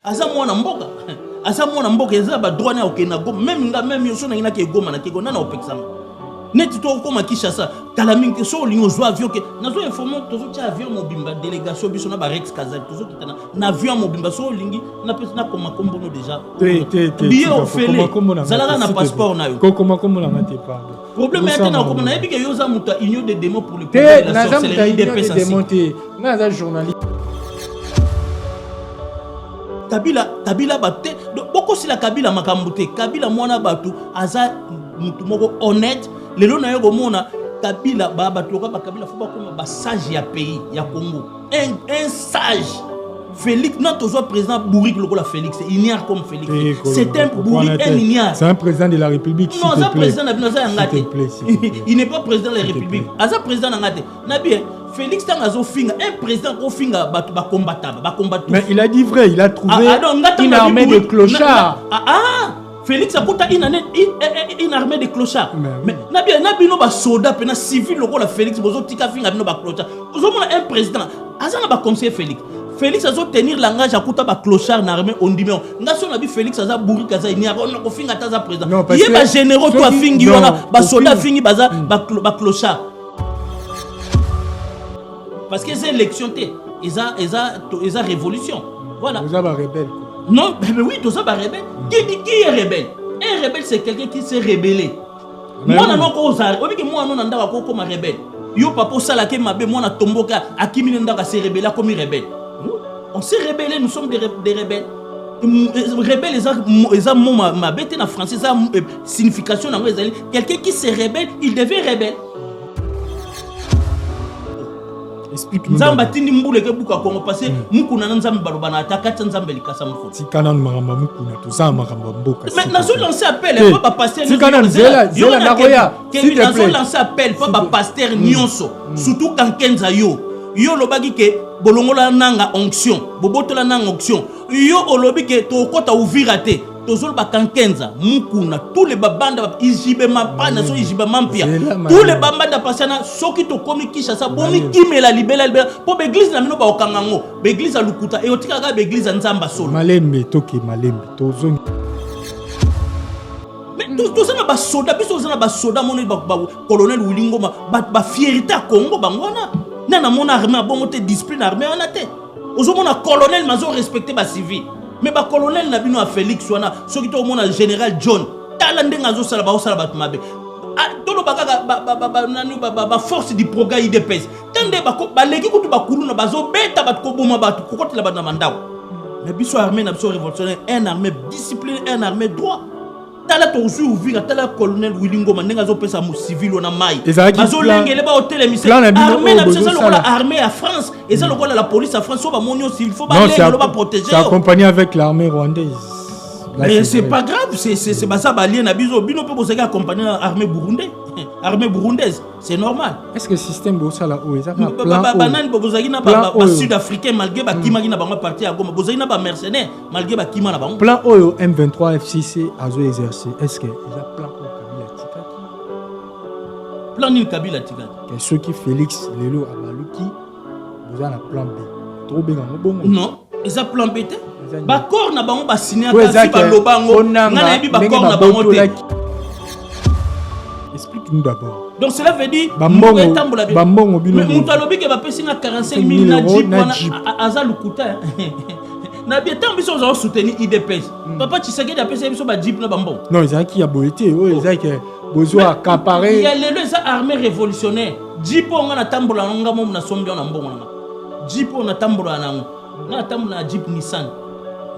Aza mwana mboka. Aza mwana mboka eza ba droit na okena goma même yo sona ina ke goma na ke gona na opexama. Neti to koma Kinshasa tala mingi so lingo zo avion ke nazo informer tozo tia avion mobimba délégation biso na ba Rex Kazal tozo kitana na avion mobimba so lingi na pesa na koma kombono déjà. Billet ofele. Zalaka na passeport na yo. Koma kombono na te pas. Problème est na koma na yebi ke yo za muta union de démons pour le peuple de la sorcellerie des pesa. Na za journaliste. Kabila bate boko si la Kabila makambute Kabila mwana batu aza mutu moko honnête lelo na yo komona Kabila batu ba Kabila faut ba koma ba sage ya pays ya Congo un sage Félix non toujours président bourrique lokola Félix ignare comme Félix c'est un bourrique un ignare c'est un président de la République non c'est un président na binoza ngate il n'est pas président de la République aza président ngate na bien Félix Tangazo Finga, un président au Finga, ba combattant. Mais il a dit vrai, il a trouvé une armée de clochards. Félix a coûté une armée de clochards. Mais Nabino ba soldat, pena civil, le rôle Félix, bozo tika Finga, bino ba clochard. Vous avez un président, Azana ba conseiller Félix. Félix a tenir langage à coûter ba clochard na armée on dit mais on a vu Félix a bourri kaza il y a on a Finga taza président. Il est ba généraux toi Fingi wana ba soldat Fingi baza ba clochard. Parce que c'est élection, ils ont révolution. Voilà. Vous avez un rebelle. Non, mais oui, tout ça va rebelle. Qui est rebelle? Un rebelle, c'est quelqu'un qui s'est rebellé. Moi, je ne sais pas comme rebelle. Yo papa ça la ke mabe moi na tomboka akimi ndaka se rebelle comme rebelle. On s'est rebellé, nous sommes des rebelles. Rebelle ils ont ma bête en français ça signification dans quelqu'un qui se rebelle, il devient rebelle. Explique-nous. Nzamba tindi mbule ke buka Kongo passé mukuna na nzambe baloba na atakati nzambe likasa mfo. Tikana makamba mukuna to za makamba mboka. Mais nazo lancer appel pas pasteur. Tikana zela na koya. S'il te plaît. Nazo lancer appel pas pasteur nyonso surtout quand kenza yo lobaki ke bolongola nanga onction bobotola nanga onction yo olobi ke to kota ouviraté tozol ba kankenza mukuna tous les babanda ijibe mapana so ijibe mampia tous les babanda pasana soki to komi Kinshasa bomi kimela libela po l'église na mino ba okangango l'église a lukuta e otika ka l'église nzamba solo malembe toki malembe tozo mais tout ça na ba soda biso na ba soda moni ba colonel Wilingo ba fierté à Congo bangwana na mona armée bon te discipline armée on a té ozomona colonel mazo respecter ba civil. Mais ba colonel Nabino a Félix wana soki to mona général John tala ndenga zo sala ba osala ba mabe tolo bakaka ba force du progrès IDPS tande ba leki kutu ba kuluna bazo beta ba ko boma ba ko kotela ba na mandao mais biso armée na biso révolutionnaire un armée discipline un armée droit tala to su ouvrir tala colonel Wilingo mandenga zo pesa mo civil wana mai bazo lengele ba hotel émission armée na biso la armée à France et ça le la police à France ba monio s'il faut ba lengelo ba protéger c'est accompagné avec l'armée rwandaise. Mais c'est pas grave, c'est ça balien na biso bino pe boseka accompagner l'armée burundaise. Armée burundaise, c'est normal. Est-ce que le système bosala o eza ka plan banane bozaki na ba sud-africain malgré ba kimaki na bango parti à Goma bozaki na ba mercenaire malgré ba kima na bango. Plan oyo M23 FCC azo exercer. Est-ce que eza plan o Kabila tikaki? Plan ni Kabila tikaki. Que ceux qui Félix lelo abaluki bozana plan B. Trop bien ngo bongo. Non, eza plan B te. Ba corps na bango ba signer kasi ba lobango ngana yebi ba corps na bango te. Explique-nous d'abord. Donc cela veut dire Bambongo bino. Mutu alobi ke ba pesi na 45 000 na jeep wana aza lukuta. Na bien tant biso za soutenir IDPS. Papa Tshisekedi a pesi biso ba jeep na bambongo. Non, ils ont qui a boité, ils ont que besoin accaparer. Il y a les armées révolutionnaires. Jeep on na tambola nga mom na sombi na mbongo na. Jeep on na tambola na tambola jeep Nissan.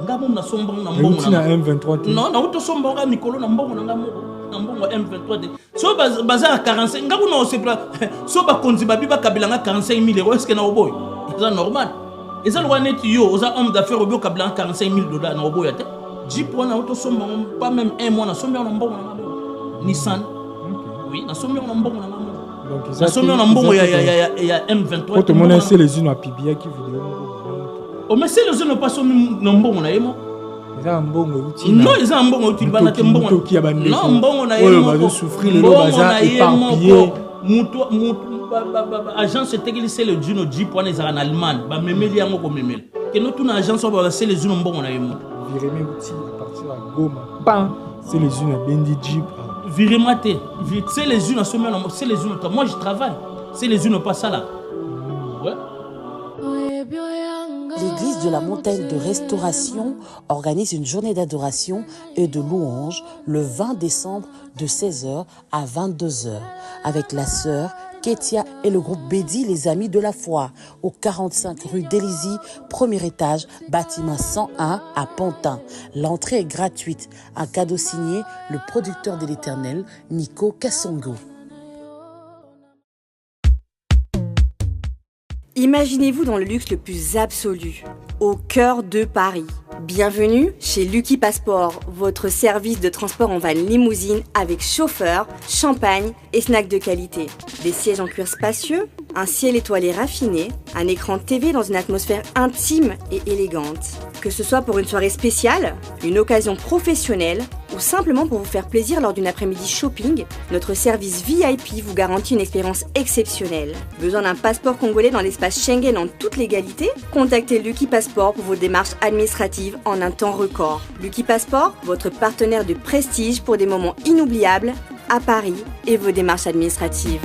Nga mom na sombo na mbongo na M23. Non, na auto sombo nga mikolo na mbongo na nga moko. Na mbongo M23. So bazar 45 nga kuna osepla. So ba konzi ba biba kabila nga 45 000 euros est-ce que na oboy? C'est normal. Et ça le net yo, aux hommes d'affaires au bio kabila 45 000 $ na oboy ate. Jeep wana auto sombo pas même un mois na sombo na mbongo na nga. Nissan. Oui, na sombo na mbongo na nga. Donc ils sont na mbongo ya M23. Quand tout le monde sait les unes à Pibia qui vidéo. Oh mais c'est les gens ne pas sur mbongo na yemo. Ils ont mbongo outil. Non, ils ont mbongo outil bana te mbongo. Non, mbongo na yemo. Oh, va souffrir le bazar éparpillé. Mutu agence technique c'est le Juno Jeep en Allemagne, ba memeli yango ko memeli. que nous tournons agence c'est les unes bon on a eu Viremé outil à partir de Goma. Pan, c'est les unes à Bendi Jeep. Viremate, c'est les unes à ce moment, c'est les unes. Moi je travaille, c'est les unes pas ça là. Ouais. L'église de la montagne de restauration organise une journée d'adoration et de louange le 20 décembre de 16h à 22h avec la sœur Ketia et le groupe Bédi, les amis de la foi, au 45 rue d'Élisée, premier étage, bâtiment 101 à Pantin. L'entrée est gratuite. Un cadeau signé le producteur de l'Éternel, Nico Kassongo. Imaginez-vous dans le luxe le plus absolu, au cœur de Paris. Bienvenue chez Lucky Passport, votre service de transport en van limousine avec chauffeur, champagne et snacks de qualité. Des sièges en cuir spacieux, un ciel étoilé raffiné, un écran TV dans une atmosphère intime et élégante. Que ce soit pour une soirée spéciale, une occasion professionnelle ou simplement pour vous faire plaisir lors d'une après-midi shopping, notre service VIP vous garantit une expérience exceptionnelle. Besoin d'un passeport congolais dans l'espace Schengen en toute légalité? Contactez Lucky Passport pour vos démarches administratives en un temps record. Lucky Passport, votre partenaire de prestige pour des moments inoubliables à Paris et vos démarches administratives.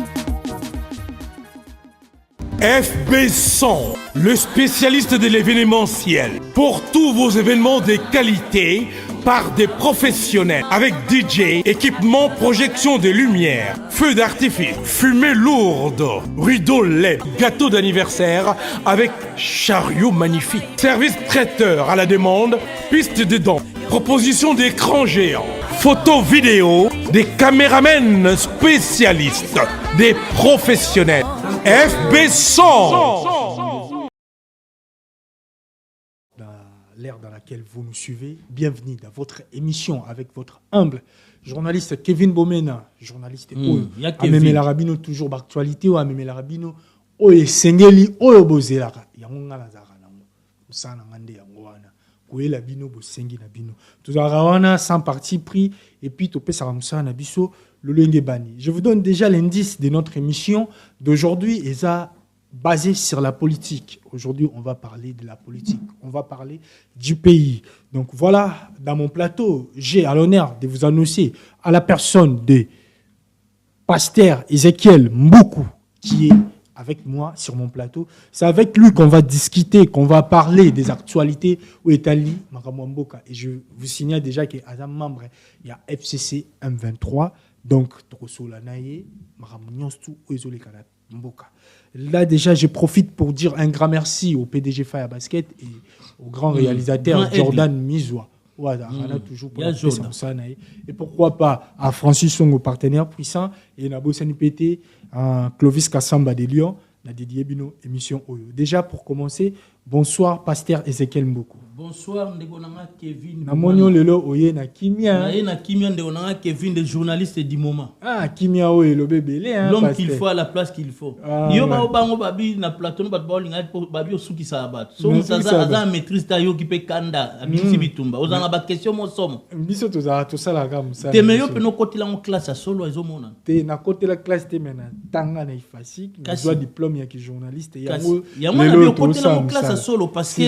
FB100, le spécialiste de l'événementiel. Pour tous vos événements de qualité, par des professionnels, avec DJ, équipement, projection de lumière, feux d'artifice, fumée lourde, rideaux LED, gâteau d'anniversaire avec chariot magnifique, service traiteur à la demande, piste de danse, proposition d'écran géant, photo vidéo, des caméramens spécialistes, des professionnels. FB100. L'ère dans laquelle vous nous suivez, bienvenue dans votre émission avec votre humble journaliste Kevin Bomena, journaliste Ameme Larabino, toujours d'actualité, ou Ameme Larabino, Oye Sengeli, Oye Bozelaka, Yangonga Nazara, Usana Ngande Yangoana, Oye Labino, Bosengi Nabino, Tuzarawana, sans parti pris, et puis Topé Saramsa Nabiso, Lulenge Bani. Je vous donne déjà l'indice de notre émission d'aujourd'hui, et ça, basé sur la politique. Aujourd'hui, on va parler de la politique. On va parler du pays. Donc voilà, dans mon plateau, j'ai à l'honneur de vous annoncer à la personne de Pasteur Ezekiel Mboukou, qui est avec moi sur mon plateau. C'est avec lui qu'on va discuter, qu'on va parler des actualités où est Ali Makamwamboka. Et je vous signale déjà qu'il y a un membre, il y a FCC M23, donc Trosolanaye, Makamunyostu, Oezole Kanat Mboka. Là, déjà, je profite pour dire un grand merci au PDG Fire Basket et au grand réalisateur Jordan Mizwa. Voilà, on a toujours pour et pourquoi pas à Francis Songo, partenaire puissant, et Nabo Sanipete, Clovis Kassamba de Lyon, na dédié Bino, émission Oyo. Déjà, pour commencer, bonsoir, Pasteur Ezekiel Mboukou. Bonsoir, Ndegonanga Kevin. Namonyo lelo oye na kimia. Na kimia Ndegonanga Kevin, des journalistes du moment. Ah, kimia oye le bébé. L'homme qu'il faut à la place qu'il faut. Yo ba obango babi na plateau ba bolinga babi osuki sabat. So musaza aza maîtrise ta yo ki pe kanda abisi bitumba. Ozanga ba question mo somo. Biso toza to sala ga musa. Te meyo pe no côté la en classe solo ezo mona. Te na côté la classe te mena tanga na ifasik, na doit diplôme ya ki journaliste ya ngo. Ya mo na bi côté la en classe solo parce que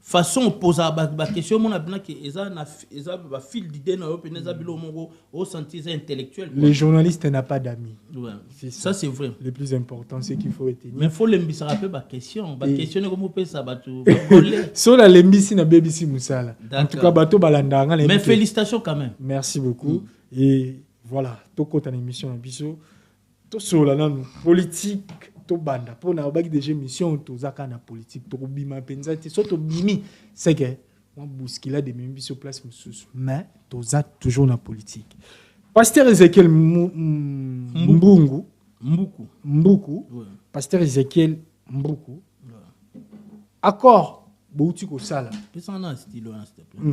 façon poser la question mon abina que eza ba fil d'idée na yo peneza bilo mongo au senti intellectuel. Les journalistes n'a pas d'amis. Ouais. Ça c'est vrai. Le plus important c'est qu'il faut retenir. Mais faut lembisa rappeler ba question comment peut ça bato. So la lembisi na bebisi musala. En tout cas bato balanda nga. Mais félicitations quand même. Merci beaucoup. Et voilà, to kota na émission biso to so la na politique to banda pour na baki déjà mission to zaka na politique to bima penza te so to bimi c'est que on bouscula de même sur place mais to za toujours na politique. Pasteur Ezekiel Mboukou, Pasteur Ezekiel Mboukou. Accord bouti ko sala. Qu'est-ce na style là s'il te plaît.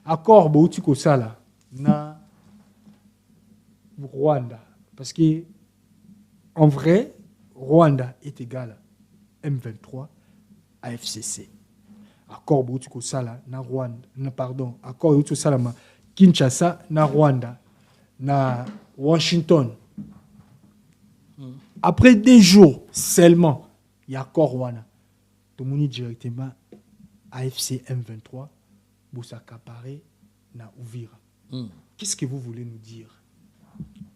Accord bouti ko sala na Rwanda parce que en vrai Rwanda est égal à M23 à FCC. Accord Boutiko Sala na Rwanda, accord Boutiko Sala ma Kinshasa na Rwanda, na Washington. Après 2 jours seulement, il y a accord Rwanda. Tout le monde directement AFC M23 Boussaka Paré na Uvira. Qu'est-ce que vous voulez nous dire?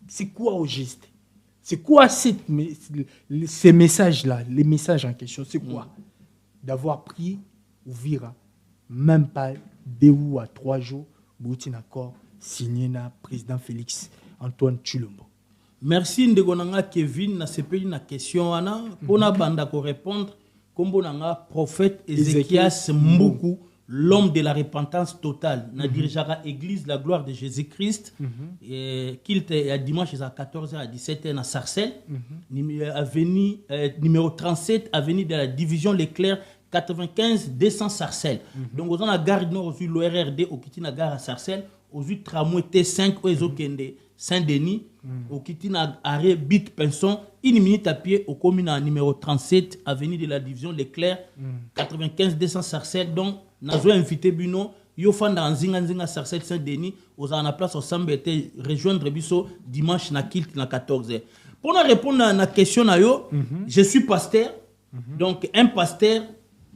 C'est quoi au geste? C'est quoi ces messages-là, les messages en question? C'est quoi d'avoir pris Uvira, même pas 2 ou 3 jours, un accord signé na président Félix Antoine Tshilombo? Merci Ndegonanga Kevin na sepeli na question ana pona banda ko répondre kombo nanga prophète Ézéchias Mbuku, l'homme de la repentance totale, na dirigeara église la gloire de Jésus-Christ, qu'il était à dimanche à 14h à 17h à Sarcelles, numéro 37 avenue de la division Leclerc 95 200 Sarcelles. Donc aux la gare nord aux l'ORRD au Kitina gare à Sarcelles, aux tramway T5 aux Okende Saint-Denis, au Kitina arrêt Bit Pinson, 1 minute à pied au commune numéro 37 avenue de la division Leclerc 95 200 Sarcelles. Donc nous invité Bino yo fanda nzinga Sarcelles Saint-Denis aux en place au Sambete rejoindre biso dimanche na kilt na 14h. Pour répondre à la question na yo, je suis pasteur. Donc un pasteur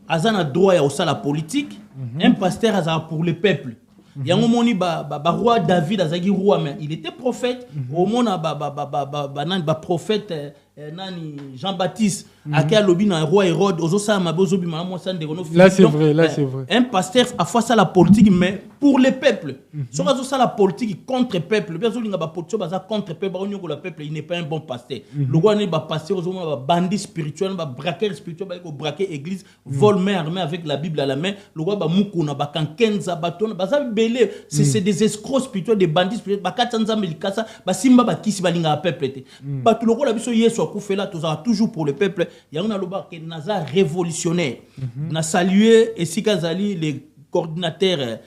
a droit à la politique, un pasteur a pour le peuple. Il y a un moment où roi David azagi roi, mais il était prophète. Au moment où prophète Jean-Baptiste a lobby un roi Hérode, là c'est vrai, là c'est vrai. Un pasteur a fait ça la politique, mais pour le peuple. Si on a ça la politique contre le peuple, bien sûr il contre le peuple, il n'est pas un bon pasteur. Le roi n'est pas pasteur, il a bandit spirituel, braqueur spirituel, il a braqué église, vol main armée avec la Bible à la main. Le roi ba mukuna ba kankenza baton, ba belé, c'est des escrocs spirituels, des bandits spirituels, ba katsanza melikasa, ba simba ba kisi ba linga peuple té. Ba tout le roi la biso yeso akufela toujours pour le peuple. Il y a un loba qui naza révolutionnaire. Na salué et Sikazali les coordinateurs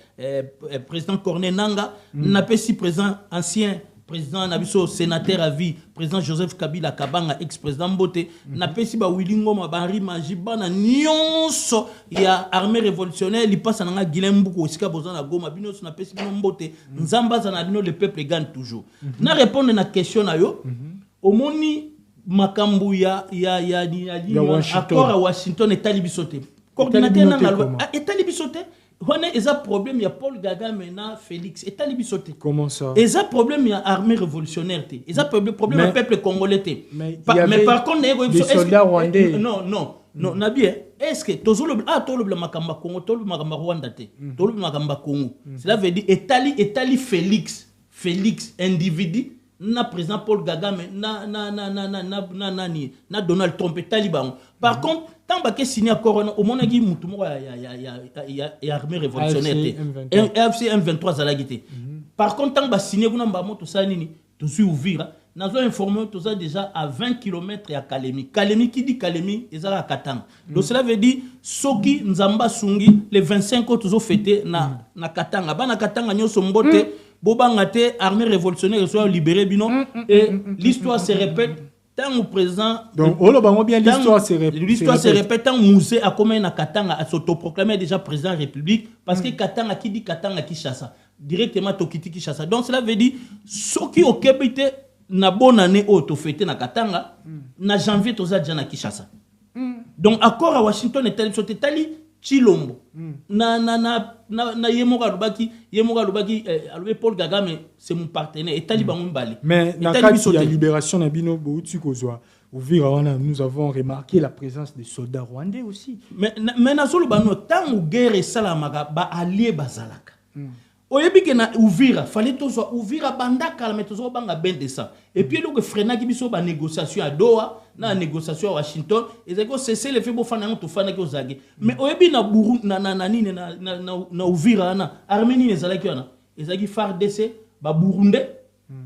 président Corneille Nanga, n'a pas si présent ancien président Nabiso sénateur à vie, président Joseph Kabila Kabanga ex-président Mbote, n'a pas si ba Wilingo Mabari Majiba na nyonso il y a armée révolutionnaire, il passe na Guilhem Mbuko Osika Bozan na Goma bino na pesi bino Mbote, nzamba za na bino le peuple gagne toujours. Na répondre na question na yo, omoni makambu ya accord à Washington et talibisoté. Coordinateur na et talibisoté. On a un problème, il y a Paul Gaga maintenant, Félix, et talibisoté. Comment ça? Il y a un problème, il y a armée révolutionnaire. Il y a un problème, le peuple congolais. Mais par contre, les soldats rwandais. Non, Nabi, est-ce que tout le makamba Congo, tout le makamba Rwanda, tout le makamba Congo. Cela veut dire Etali Félix individu. Na président Paul Kagame na Donald Trump et Taliban. Par contre, tant que signé accord au monde qui mutumo ya armée révolutionnaire AFC M23 zalagité. Par contre, tant que signé kuna mbamo to ça nini to suis ouvrir na zo informé to ça déjà à 20 km ya Kalemi. Kalemi qui dit Kalemi ezala Katanga. Donc cela veut dire soki nzamba sungi les 25 ans toujours fêté na Katanga. Ba na Katanga nyoso mbote Bobangate, armée révolutionnaire, soit libérée, bino. Et l'histoire se répète. Tant au présent. Donc, l'histoire se répète. L'histoire se répète. Tant Mousé a commis na Katanga à s'autoproclamer déjà président de la République. Parce que Katanga qui dit Katanga qui chasse. Directement Tokiti qui chasse. Donc, cela veut dire, ceux qui ont québité, na bonne année auto fêté na Katanga, na janvier, toza déjà na Kishasa. Donc, accord à Washington et Tali. Tshilombo na yemoka lubaki Paul Kagame c'est mon partenaire et Taliban Mbali. Mais dans le cas de la libération Nabino Boutsu Kozwa nous avons remarqué la présence des soldats rwandais aussi. Mais nazolo bano tant guerre salamaka ba allié bazalaka. Oyebi ke na Uvira fallait tozo Uvira bandaka mais tozo banga ben de ça. Et puis le frena ki biso ba négociation à Doha na négociation à Washington et zeko cesser le fait bo fana to fana ki ozage. Mais oyebi na Burundi na Uvira na Arménie ezalaki wana. Ezaki FARDC ba Burundi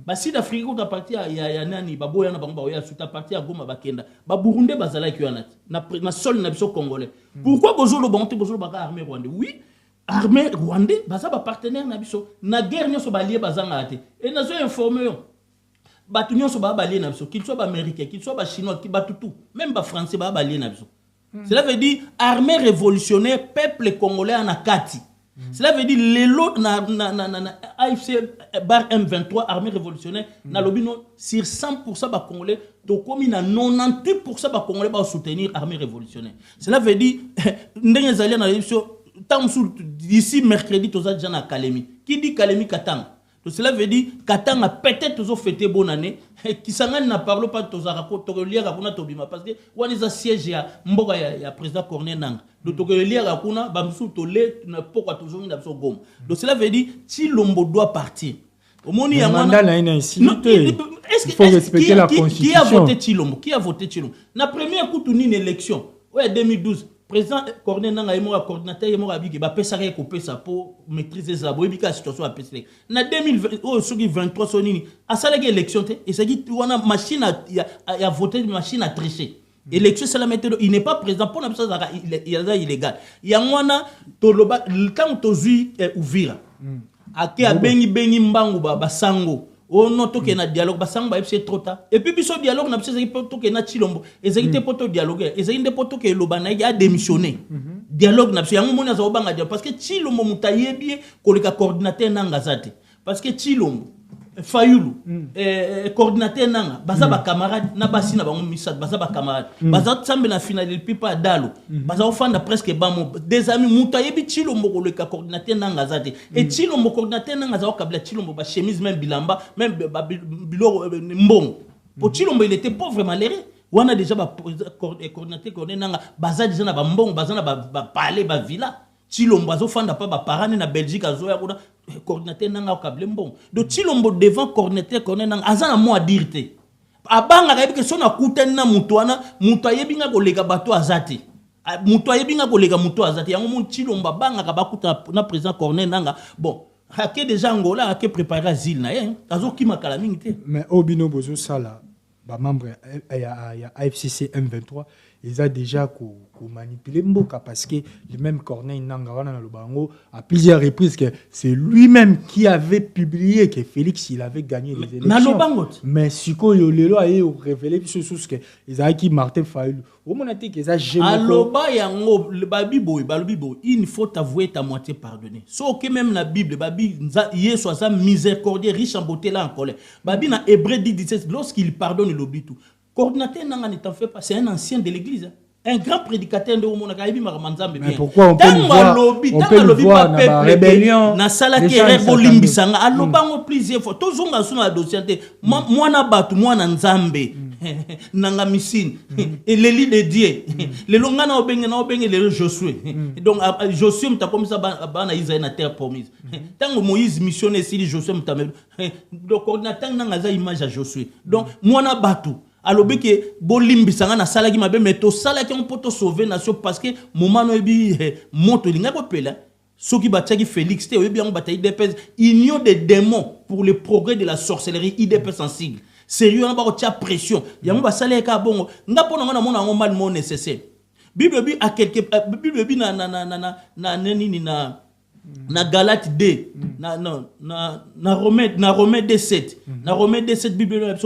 ba Sud-Afrique ko ta partie ya nani ba boya na bango ba ya suta partie ya Goma bakenda. Ba Burundi bazalaki wana na sol na biso congolais. Pourquoi bozolo bonté bozolo ba armée rwandais? Oui. Armée rwandais, baza ba partenaire na biso na guerre nyoso balié bazanga ate et nazo informé yo batu nyoso ba balié na biso qu'il soit ba américain qu'il soit ba chinois qui batu tout même ba français ba balié na biso. Cela veut dire armée révolutionnaire peuple congolais en akati. Cela veut dire les lots na AFC bar M23 armée révolutionnaire na lobino sur 100% ba congolais to komi na 98% ba congolais ba soutenir armée révolutionnaire. Cela veut dire ndenge zali na biso d'ici mercredi tu as déjà na Kalemi. Qui dit Kalemi Katanga? Donc cela veut dire Katanga peut-être tu as fêté bonne année. Qui s'engage n'a parle pas de lire à kuna tobima parce que on est à siège ya mboka ya président Corneille Nangaa. Donc tu lire à kuna bamsou tolé na pourquoi toujours na so gom. Donc cela veut dire si Lombo doit partir. Au moment il y a il faut respecter la constitution. Qui a voté Chilombo? Qui a voté Chilombo? La première coup une élection. Ouais 2012. Président Corneille Nangaa est coordinateur est mort abiki ba pesa ka ko pesa pour maîtriser ça boyebi ka situation a pesa na 2020 sur 23 sonini a sala que élection te et ça dit on a machine a voté machine à tricher élection c'est la méthode il n'est pas présent pour na ça il est illégal ya mwana to loba quand to zui Uvira ake abengi mbangu ba sango on note que na dialogue basango ba c'est trop tard et puis biso dialogue na biso poto que na Chilombo ezaki poto dialogue ezaki poto que lobana a démissionné dialogue na biso yango mona za obanga parce que Chilombo mutayebi ko le coordinateur Nangaa zate parce que Chilombo Fayulu coordinateur Nangaa baza ba camarade na basi na bango misad baza ba camarade baza tsambe na finale pipa dalo baza ofanda presque bamo des amis mutayebi Chilombo ko le coordinateur Nangaa zate et Chilombo coordinateur Nangaa za okabla Chilombo ba chemise même bilamba même biloko mbong pour Chilombo il était pauvre malheureux on a déjà ba coordinateur Corneille Nangaa baza déjà na ba mbong baza na ba palais ba villa Chilombo azofanda pa ba parane na Belgique azoya kuna coordinateur Nangaa okable mbong donc Chilombo devant coordinateur Corneille Nangaa azana mo à dire te abanga ka que sona kutana na mutwana mutu ayebinga koleka bato azate mutu ayebinga koleka mutu azate yango mon Chilombo banga ka bakuta na président Corneille Nangaa bon hake déjà Angola hake préparer asile na ye azokima kala mingi te mais obino bozo sala ba membre ya AFCC M23 ils ont déjà manipulé Mboka parce que le même Corneille Nangaa wana na lobango à plusieurs reprises que c'est lui-même qui avait publié que Félix il avait gagné les élections. Mais siko yo lelo a révélé ce chose que ils ont qui Martin Fayulu. Au moment où ils ont jamais aloba yango le babiboy il faut avouer ta moitié pardonner. So que même la Bible babi Yesu a miséricordieux riche en beauté là en colère. Babi na Hébreux 17 lorsqu'il pardonne le bitou. Coordinateur Nangaa ne t'en fait pas, c'est un ancien de l'église. Un grand prédicateur de Oumona Kaibi Maramanzambe. Mais pourquoi on peut le voir dans la rébellion? Na sala kere bolimbisanga alobango plusieurs fois. Tozonga suna dossier mwana batu mwana nzambe. Nanga misine et l'élite de Dieu. Les longa na obenge le Josué. Donc Josué mta comme ça bana Israël na terre promise. Tango Moïse missionné si Josué mta donc coordinateur Nangaa za image à Josué. Donc mwana batu alobi ke bolimbisanga na salaki mabe mais to salaki on peut sauver nation parce que moment no ebi moto linga ko pela soki batiaki Félix te oyebi yango bataille IDPS union des démons pour le progrès de la sorcellerie IDPS sensible sérieux na ba ko tia pression yango basale ka bongo nga pona ngona mona ngo mal mo nécessaire Bible bi a quelque Bible bi na nini na Galate 2 na Romains 2:7 na Romains 2:7 Bible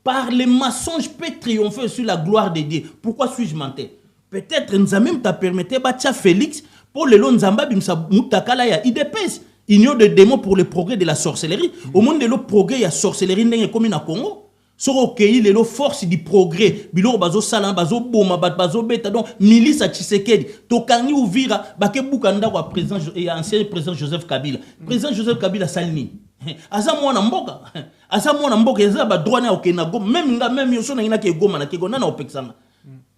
par les mensonges peut triompher sur la gloire de Dieu. Pourquoi suis-je menteur? Peut-être Nzambe t'a permis de Félix pour le long Nzamba bimsa mutakala ya IDPS. Union de démons pour le progrès de la sorcellerie. Au monde de le progrès ya sorcellerie n'est comme na Congo. Soro kei le force du progrès. Bilo bazo salan bazo boma bazo beta donc milice à Tshisekedi. Tokangi Uvira bake bukanda wa président et ancien président Joseph Kabila. Président Joseph Kabila salini. Asa mwana mboka eza ba droit na okena go même yo sona ina ke goma na ke gona na opexanga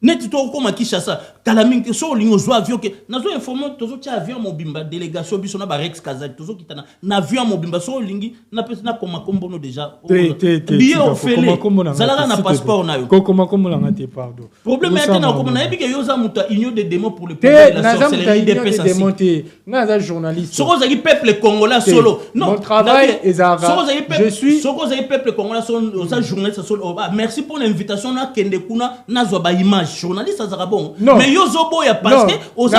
net to ko makisha sa kalamingi so lingo zo avion ke nazo informer tozo tia avion mobimba délégation biso na ba Rex Kazali tozo kitana na avion mobimba so lingi na pesa na koma kombono déjà billet ofele zalaka na passeport na yo koma kombono ngate pardon problème était na komona ebi ke yo za muta union de démons pour le progrès de la sorcellerie des PSC nga journaliste soko za peuple congolais solo non mon travail je suis soko za peuple congolais solo za journaliste solo merci pour l'invitation na kende kuna na zo ba image journaliste Azarabon. Mais Yozoboya parce que aux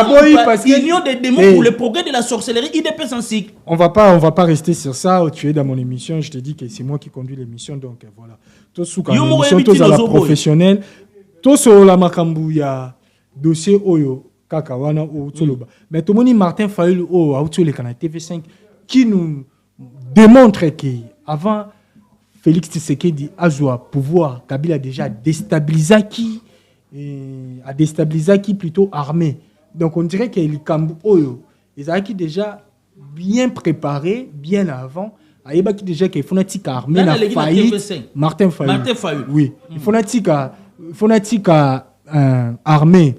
union des démons pour le progrès de la sorcellerie IDPS en cycle. On va pas rester sur ça. Tu es dans mon émission, je te dis que c'est moi qui conduis l'émission, donc voilà. Toi sous l'émission, toi à la professionnelle, toi sur la makambu ya dossier oyo kakawana ou toloba. Mais tout le monde Martin Fayulu au auto le canal TV5 qui nous démontre que avant Félix Tshisekedi Azwa pouvoir Kabila déjà déstabilisé qui plutôt armé. Donc on dirait qu'il Kambu Oyo ils avaient déjà bien préparé, bien avant. Il y a déjà qu'il faut armée la faillite. Martin Fayulu. Oui. Il faut armée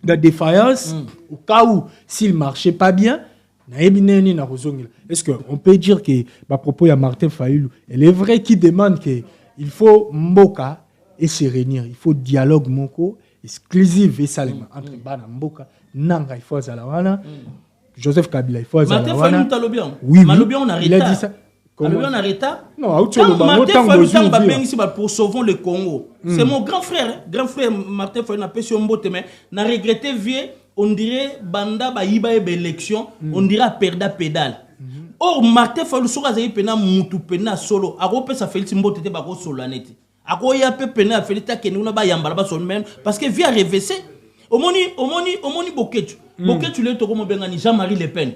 la défaillance au cas où s'il marchait pas bien. Est-ce qu'on peut dire que à propos de Martin Fayulu, elle est vrai qu'il demande qu'il faut Mboka et se réunir, il faut dialogue moko exclusif et salema entre bana Mboka nanga il faut zalawana Joseph Kabila il faut zalawana Martin Fayulu talobian oui on arrête. Il a dit ça. On arrête. Non, Martin Fayulu pour sauver le Congo. C'est mon grand frère Martin Fayulu n'a pas sur mbote mais n'a regretté vieux. On dirait banda ba yiba élection, on dirait perda pédale. Or Martin Fayulu soka zayi pena mutu pena solo, ako pesa Félix Mbote te bako solanete. Ako ya pe pena Félix ke nuna ba yambala ba son men parce que via RVC omoni Boketu. Boketu le toko mo bengani Jean-Marie Le Pen.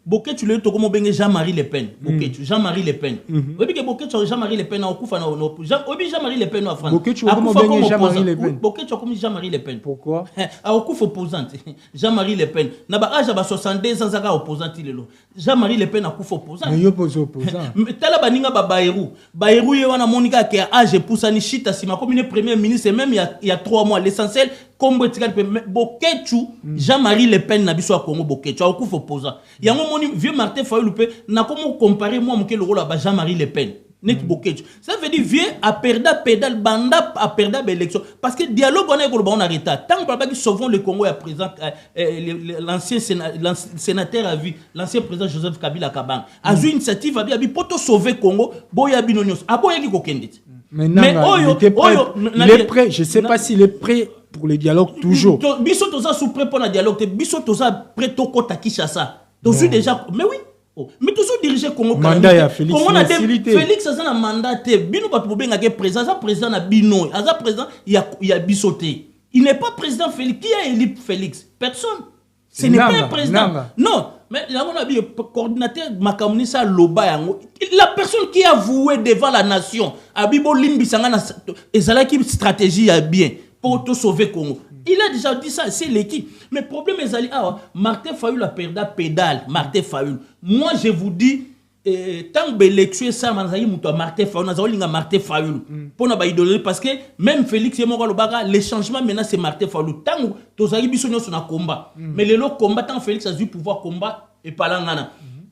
Boketu le toko mo bengi Jean-Marie Le Pen. Boketu Jean-Marie Le Pen. Obi ke Boketu Jean-Marie Le Pen na okufa na obi Jean-Marie Le Pen en France. Boketu mo bengi Jean-Marie Le Pen. Boketu comme Jean-Marie Le Pen. Pourquoi? A okufa opposante. Jean-Marie Le Pen. Na ba âge ba 62 ans zaka opposante lelo. Jean-Marie Le Pen akufa opposante. Mais yo pose opposant. Tala baninga ba Bayrou. Bayrou ye wana monika ke âge poussani chita sima comme le premier ministre même il y a 3 mois l'essentiel comme Boketu Jean-Marie Le Pen na biso a Congo Boketu a okufa opposant. Yango moni vieux Martin Fayulu pe na comment comparer moi mon rôle à Jean-Marie Le Pen. Net Boketu. Ça veut dire vieux a perda pédale banda a perda l'élection parce que dialogue on est on arrête. Tant que sauvons le Congo à présent l'ancien sénateur a vu l'ancien président Joseph Kabila Kabang a eu une initiative a bi poto sauver Congo boya binonyos a boya ki kokendit. Mais il est prêt, je sais pas s'il est prêt pour le dialogue toujours. Biso toza sous prêt pour le dialogue, biso toza prêt to kota Kinshasa. Tozu déjà mais oui. Mais toujours diriger Congo mandat ya Félix. Félix a un mandat te bino ba bobenga ke président na bino, aza président il y a bisoté. Il n'est pas président Félix, qui a élu Félix? Personne. Ce n'est pas un président. Non, mais là on a vu coordinateur Makamunisa Loba yango. La personne qui a voué devant la nation, Abibo Limbi Sangana ezalaki stratégie a bien pour te sauver Congo. Il a déjà dit ça, c'est l'équipe. Mais le problème est que Martin Fayulu a perdu la pédale. Martin Fayulu. Moi, je vous dis, tant que l'élection est ça, Martin Fayulu, Martin Fayulu. Pour nous idolâtrer parce que même Félix les changements maintenant c'est Martin Fayulu. Tant que tous les gens sont en combat. Mais les combattants Félix a dû pouvoir combattre et pas là.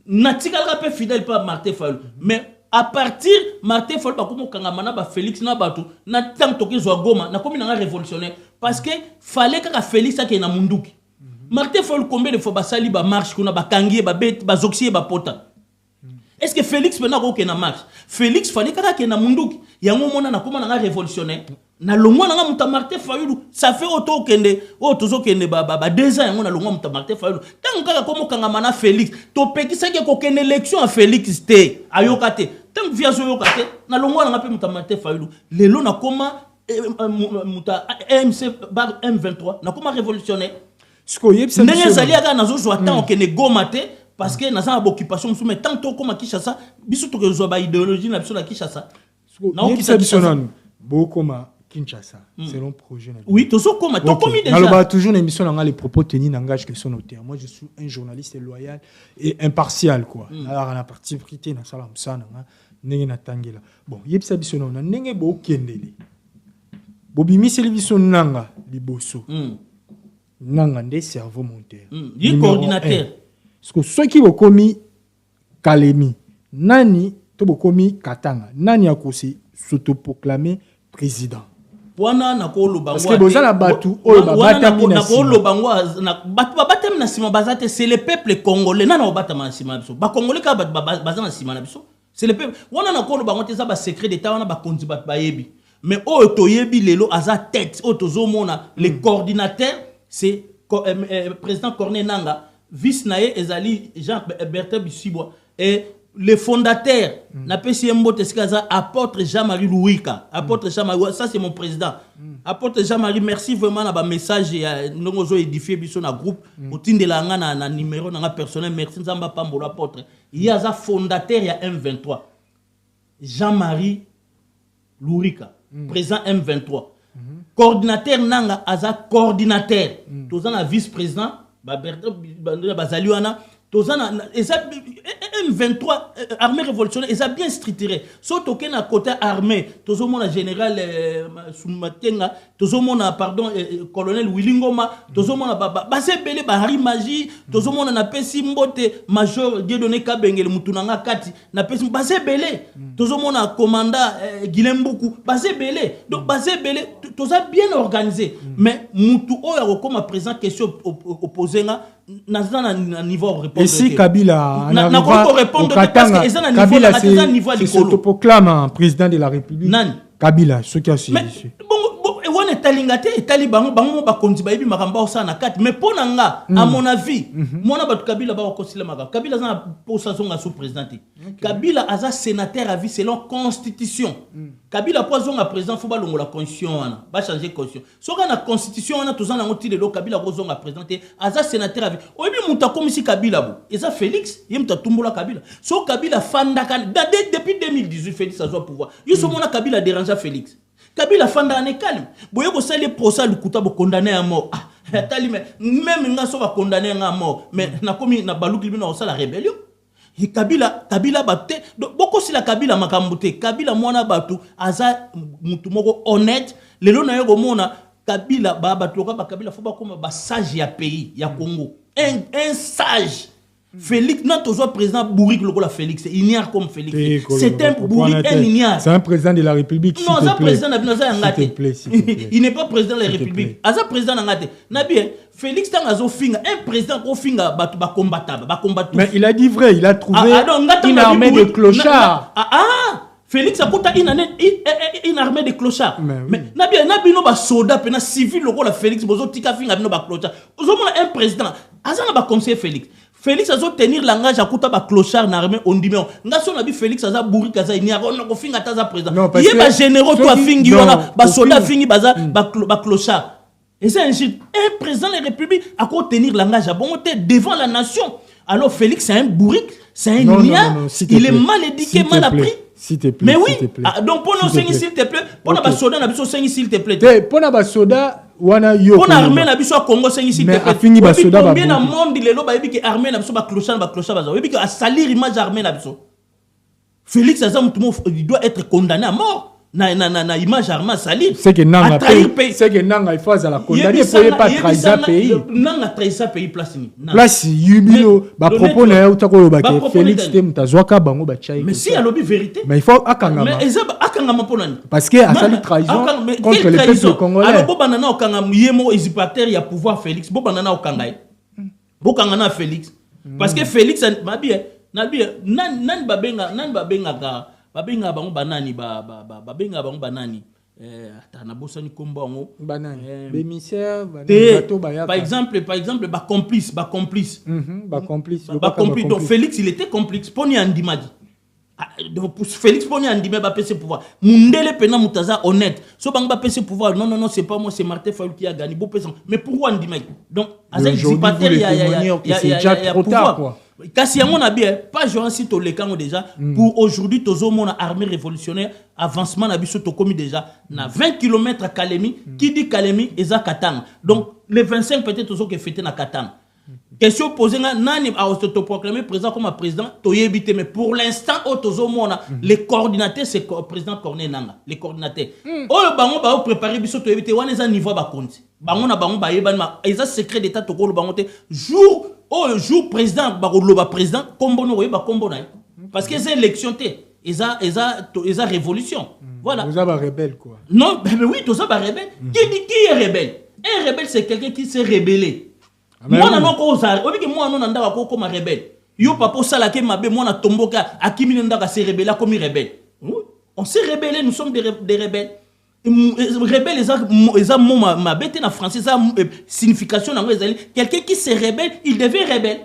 Natika rappel fidèle pas Martin Fayulu. Mais à partir Martin Fayulu ba komo kangamana ba Félix na batu na tant toki zo goma na komi na révolutionnaire parce que fallait que Félix a na munduki. Martin Fayulu combien de fois ba sali ba marche kuna ba kangier ba bet ba zoxier ba pota. Est-ce que Félix pena ko na marche? Félix fallait que na munduki. Yango mona na koma na révolutionnaire. Na longwa na muta Martin Fayulu ça fait auto kende tozo kende ba 2 ans yango na longwa muta Martin Fayulu tant kaka komo kangamana Félix to pekisa ke ko kende élection à Félix te ayokate tant via zo yokate na longwa na pe muta Martin Fayulu lelo na koma muta MC bar M23 na koma révolutionnaire ndenge zali aka nazo zo tant kende gomate parce que na za occupation mais tant to koma Kinshasa biso to zo ba idéologie na biso na Kinshasa na Kinshasa bokoma Kinshasa, c'est un projet. Oui, tout ça comme déjà. Alors, toujours une émission dans les propos tenus n'engage que son auteur. Moi, je suis un journaliste loyal et impartial, quoi. Alors, la partie frité, na salam sana, n'engé na tangela. Bon, yep sabisona, na n'engé bo kendele. Bobimi sélevision nanga liboso. Nanga des cerveau monteur. Il coordinateur. Parce que ceux qui vont commis Kalemi, nani to bokomi Katanga, nani a kosi s'autoproclamer président. Parce que bozala batu oyo babatami na sima bazate c'est le peuple congolais nana obatama na sima biso ba congolais ka bazana sima na biso c'est le peuple wana na kolo bango te za ba secret d'état wana ba konzi ba yebi mais oyo toyebi lelo aza tête oyo tozomona le coordinateur c'est président Corneille Nanga vice nae ezali Jean Bertrand Bisibwa et le fondateur n'a pas si mbote skaza apôtre Jean-Marie Louika apôtre Jean-Marie ça c'est mon président apôtre Jean-Marie merci vraiment na ba message ya ndongozo édifier biso na groupe otindela nga na numéro na personnel merci nzamba pambola apôtre il y a za fondateur ya M23 Jean-Marie Louika président M23 coordinateur nanga aza coordinateur tozana vice-président bazali wana tozana M23 armée révolutionnaire ils a bien structuré surtout que na côté armée tozomona général Soumatenga tozomona pardon colonel Willingoma tozomona basebele ba Hari Magie tozomona na pesi mbote major Dieudonné Kabengele mutunanga kati na pesi basebele tozomona commandant Guilembuku basebele donc basebele toza bien organisé mais mutu oya kokoma présent question opposé nga na niveau répondre. Et si Kabila en arrivant au Katanga, Kabila se proclame président de la République. Kabila, ce qui a suivi. On est talingate, taliban, bango bakonzi baibi makamba osana kati. Mais pour nanga, à mon avis, mona batu Kabila ba wakosila makamba. Kabila zana posa zonga sous président. Kabila aza sénateur à vie selon constitution. Kabila po zonga président faut ba longo la constitution wana, ba changer constitution. Soka na constitution wana tozana ngoti lelo Kabila ko zonga président aza sénateur à vie. Oyebi muta comme si Kabila bo. Eza Félix, yemta tumbola Kabila. So Kabila fanda kan depuis 2018 Félix a joué pouvoir. Yo so mona Kabila dérange Félix. Kabila fanda ane calme. Boye ko sali procès lukuta bo condamné à mort. Ah, tali même nga so ba condamné à mort, mais na komi na baluki bino osala rébellion. Et Kabila batte boko si la Kabila makambute. Kabila mwana batu aza mutu moko honnête. Lelo na yo mona Kabila batu ba Kabila faut ba koma ba sage ya pays ya Congo. Un sage. Félix, notre président Bourrique, le Félix, il n'y a comme Félix. C'est un Bourrique, il n'y a. C'est un président de la République. Non, c'est un président de la République. Il n'est pas président de la République. C'est un président de la République. Félix Tangazo Finga, un président au Finga, ba combattant. Mais il a dit vrai, il a trouvé une armée de clochards. Félix a porté une armée de clochards. Mais Nabino ba soldat, pena civil, le Félix, bozo tika finga bino ba clochards. Un président, azana ba conseiller Félix. Félix a tenir langage à kouta ba clochard na armée on dit mais ngaso na bi Félix aza bourri kaza ni on ko finga taza président il ba généraux toi fingi wana ba soldat fingi baza ba clochard et c'est un président de la République à quoi tenir langage à bonté devant la nation alors Félix c'est un bourrique c'est un nia il est mal éduqué mal appris s'il te plaît mais oui donc pour nous s'il te plaît pour na ba soldat na biso s'il te plaît pour na ba soldat wana yo on armée na biso Congo sengi si mais afini ba soda ba bien na monde lelo ba yebi ke armée na biso ba clochard baza yebi ke a salir image armée na biso Félix Azam il doit être condamné à mort na image armée salir c'est que nanga il faut à la condamner pour pas trahir pays nanga trahir pays place yubilo ba propos na utako ba ke Félix te mutazwaka bango ba chai mais si a lobby vérité mais il faut akangama mais ezaba akangama ponani parce que a sali trahison contre le peuple congolais alors bobanana okanga yemo usurpateur ya pouvoir Félix bobanana okanga bokangana Félix parce que Félix ma bien nan babenga babenga bango banani babenga bango banani na bosani kombo ngo banani bémissaire bato bayaka par exemple ba complice donc Félix il était complice poni andimadi donc pour Félix poni andimé ba PC pouvoir mundele pena mutaza honnête so bango ba PC pouvoir non c'est pas moi c'est Martin Fayulu qui a gagné beau PC mais pourquoi andimé donc azai zipater c'est déjà trop tard quoi. Kasi yango na bien pas jouer si to lekango déjà pour aujourd'hui tozo mona armée révolutionnaire avancement na biso to komi déjà na 20 km à Kalemi qui dit Kalemi eza Katanga donc les 25 peut-être tozo que fêter na Katanga question posée nani a autoproclamé président comme président to yebité mais pour l'instant au tozo mona les coordinateurs c'est président Corneille Nanga les coordinateurs o bango ba préparer biso to yebité wana eza niveau ba konti bango na bango ba yebana eza secret d'état to ko bango te jour président ba président kombo no ba kombo na parce que c'est élection té eza révolution voilà vous avez rebelle quoi non mais oui tout ça ba rebelle qui est rebelle un rebelle c'est quelqu'un qui s'est rebellé moi na non ko ça obi que moi non ndaka ko comme rebelle yo papa sala ke mabe moi na tomboka akimi ndaka se rebelle comme rebelle on s'est rebellé nous sommes des rebelles rebelle eza ma bête na français ça signification na quelqu'un qui se rebelle il devient rebelle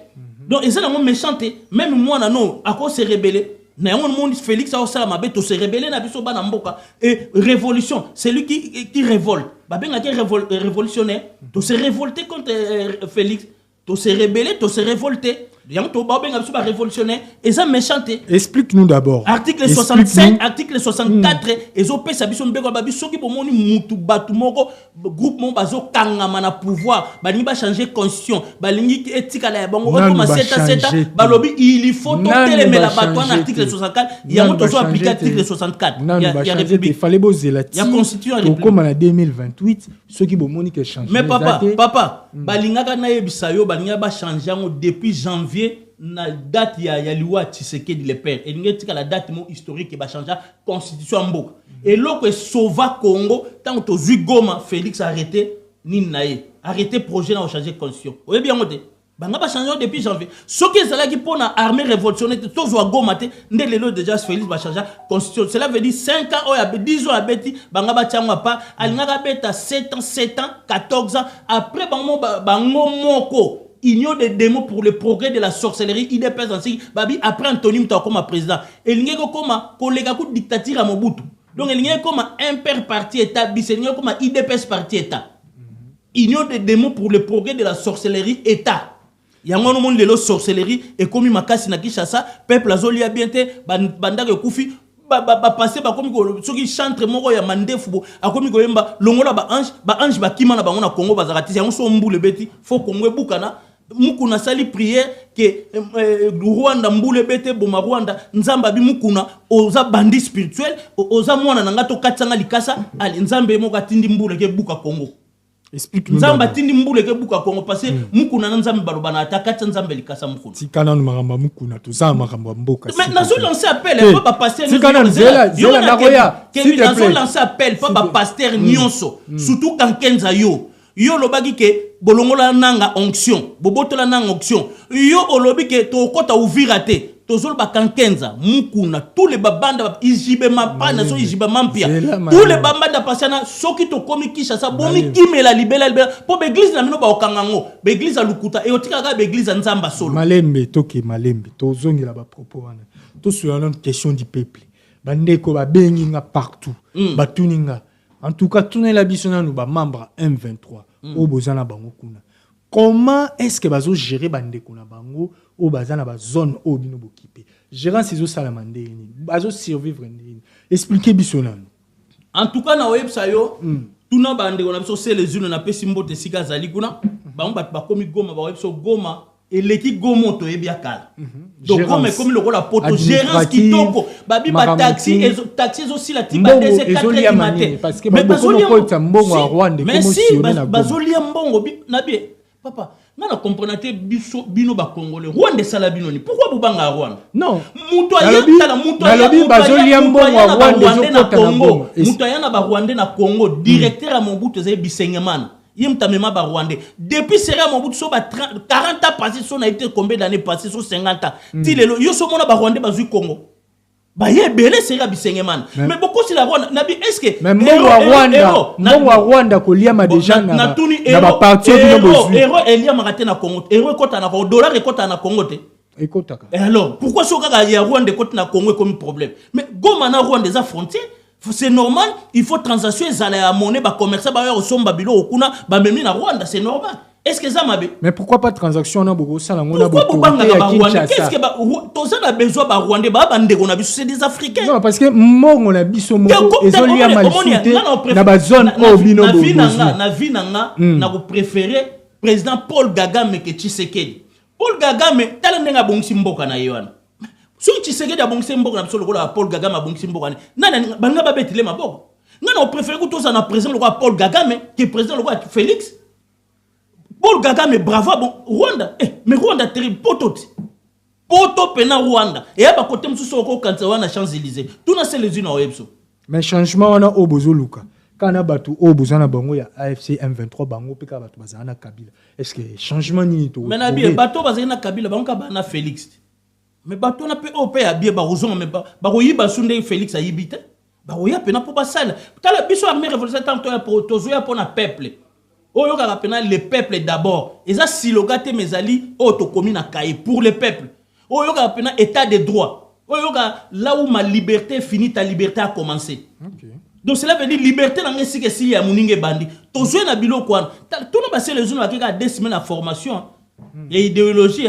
donc eza na méchanté même moi na non à cause se rebeller na on monde Félix a ça ma bête to se rebeller na biso bana mboka et révolution c'est lui qui révolte ba benga qui révolutionnaire to se révolter contre Félix to se rebeller to se révolter Yanto Babenga Suba révolutionnaire, et ça méchanté. Explique-nous d'abord. Article 65, article 64, et zo pesa biso mbeko babi soki bomoni mutu batu moko groupement bazo kangama na pouvoir, balingi ba changer constitution, balingi etika la bango comme seta balobi il faut toteler la bato en article 64, yango tozo appliquer article 64. Il y a république. Il fallait boser la constitution république. Comme en 2028, ceux qui bomoni que changer. Mais papa, balingaka na yebisa yo balinga ba changer depuis janvier. Na date ya liwa Tshisekedi le père et n'ingetika la date mo historique ba changer constitution mboka et loko sauva Congo tant to Goma Félix arrêté ni naé arrêté projet na changer constitution oye bien ngote banga ba changer depuis janvier ce qui est là qui pour na armée révolutionnaire to zo Goma te ndelo déjà Félix ba changer constitution cela veut dire 5 ans oya 10 ans abeti banga ba tiangwa pas alingaka beta 7 ans 14 ans après bango moko Union des démons pour le progrès de la sorcellerie, IDPS ainsi, babi après Anthony Mouta comme président. Et il y a comme collègue coup dictature à Mobutu. Donc il y a comme un père parti état, il y a comme IDPS parti état. Union des démons pour le progrès de la sorcellerie état. Il y a un monde de la sorcellerie et comme il m'a cassé na Kinshasa, peuple azoli a bien été bandage koufi. Passer comme ceux qui chantent moko ya mandefu akomi koyemba longola ba ange ba kima na bango na Congo bazakati yango so mbule beti faut Congo bukana mukuna sali prière que Rwanda mbule bete boma Rwanda nzamba bi mukuna oza bandi spirituel oza mwana nanga to katsanga likasa ali nzambe moko atindi mbule ke buka Congo. Explique-nous. Nzamba tindi mbule ke buka Congo parce mukuna na nzambe baloba na atakatsa nzambe likasa mukuna. Tikana no maramba mukuna to za maramba mboka. Mais nazo lancer appel papa pasteur. Tikana zela na roya. S'il te plaît. Nazo lancer appel papa pasteur nyonso surtout quand kenza yo lobaki ke bolongola nanga onction bobotola nanga onction yo olobi ke to kota ouvira te tozolo ba kankenza mukuna tous les babanda ijibe mapana so ijibe mampia tous les babanda pasana soki to komi Kinshasa bomi kimela libela po be église na mino ba okangango be église a lukuta e otika ka be église nzamba solo malembe toke malembe tozongela ba propos wana to sur une question du peuple bandeko ba benginga partout batuninga en tout cas tourner la bisona nous ba membre M23 au bozana bango kuna. Comment est-ce que bazo gérer bandeko na bango au bazana ba zone au bino bokipe gérant ces salamande ni bazo survivre ni expliquer bisona. En tout cas na website yo tuna bandeko na biso c'est les unes na pesi mbote sika zali kuna bango ba komi Goma ba website Goma et l'équipe Gomo to ebia kala. Donc comme le la poto gérance kitoko babi ba taxi aussi la tiba des 4 matin parce que bazoli mbongo à Rwanda mais si bazoli mbongo na bien papa na comprendre te bino ba congolais Rwanda sala bino ni pourquoi bobanga Rwanda non muto ya bazoli mbongo à Rwanda na Congo muto ya na ba Rwanda na Congo directeur à Mobutu za bisengemana yemtamema ba Rwandais depuis sera Mobutu so ba 40 ans passé so na été combien d'années passé so 50 ans ti lelo yo so mona ba Rwandais bazui Congo ba yebele sera bisengemana mais beaucoup si la Rwanda nabi est-ce que mais mbongo Rwanda ko liama déjà na ba parti de bozu héros elia marate na Congo héros kota na Congo dollar ekota na Congo te ekotaka et alors pourquoi so kaka ya Rwanda kota na Congo comme problème mais Goma na Rwanda za frontière c'est normal, il faut transaction à monnaie, ba commerçant, ba osomba bilo okuna, ba memi na Rwanda, c'est normal. Est-ce que ça m'a bien? Mais pourquoi pas transaction na boko ça na ngona boko? Qu'est-ce que ba toza na besoin ba Rwanda ba bande on a biso c'est des Africains. Non parce que mongo na biso moko ezoli ya malifité na ba zone o bino bo. Na vinanga na ko préférer président Paul Kagame que Tshisekedi. Paul Kagame tala ndenga bongisi mboka na yoana. Si tu sais que tu as bon symbole na solo la Paul Kagame a bon symbole nana banga ba betile maboko nana on préfère que tous en a président le roi Paul Kagame qui est président le roi Félix Paul Kagame bravo bon Rwanda mais Rwanda terrible poto pena Rwanda et à côté msusu ko kanza wana Champs-Élysées tout na c'est les unes au ebso mais changement wana obozo luka kana batu obozana bango ya AFC M23 bango peka batu bazana Kabila est-ce que changement ni to mais na bien bato bazana Kabila bango ka na Félix. Mais bato na pe opé a bien barozon mais ba royiba sunde Félix a yibite ba roya pena pour basala tala biso armée révolutionnaire tant pour tozoya pour na peuple oyo ka pena le peuple d'abord et ça si le gâté mesali auto commune na cahier pour le peuple oyo ka pena état de droit oyo ka là où ma liberté finit ta liberté a commencé. Okay. Donc cela veut dire liberté na ngesi ke si ya muninge bandi tozoya na bilo kwa tout na basé les gens qui a 2 semaines de formation et idéologie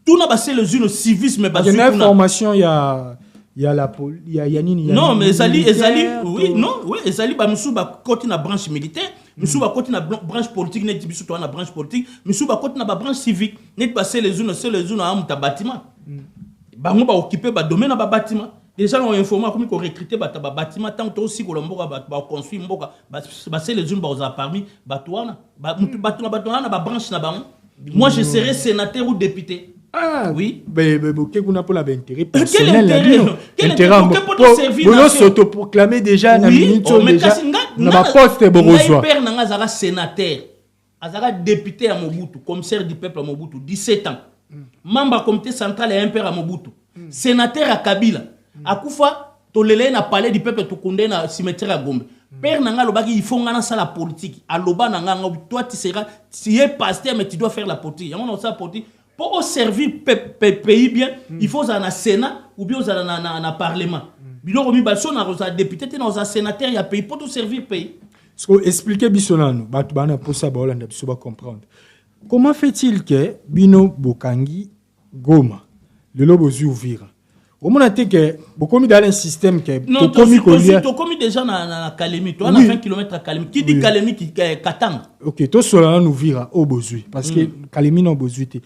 tout n'a pas les unes civisme il y a une formation, il y a non mais ezali oui non oui ezali ba musu ba côté na branche militaire musu ba côté na branche politique net biso to na branche politique musu ba côté na ba branche civique net passer les unes à un bâtiment bango ba occuper ba domaine na ba bâtiment déjà on informe comme ko recruter ba bâtiment tant to aussi ko lomboka ba construire mboka ba c'est les unes ba aux parmi ba toana ba na ba branche na bango moi je serai sénateur ou député. Ah oui. Qu'est-ce qu'on a pour l'intérêt personnel? Quel intérêt pour servir nation? Vous s'autoproclamer déjà na minute déjà na ba poste bourgeois. Père nanga zara sénateur, azara député à Mobutu, commissaire du peuple à Mobutu, 17 ans. Membre comité central et impère à Mobutu. Sénateur à Kabila. Akufa tolele na palais du peuple Tukunde na cimetière à Gombe. Père nanga lobaki il faut ngana ça la politique. Aloba nanga toi tu es pasteur mais tu dois faire la politique. Yango na ça politique. Pour servir pays bien, il faut aller au Sénat ou bien aller au Parlement. Bilo romi baso na rosa député dans un sénateur il y a pays pour tout servir pays. Ce que expliquer bisonano, bana pour ça bolanda biso ba comprendre. Comment fait-il que Bino Bokangi Goma le lobo Uvira au moment que bokomi dans un système que tokomi déjà na Kalemi, toi na 20 km à Kalemi. Qui dit Kalemi qui Katanga. OK, to sola na Uvira au bozui parce que Kalemi non bozui te.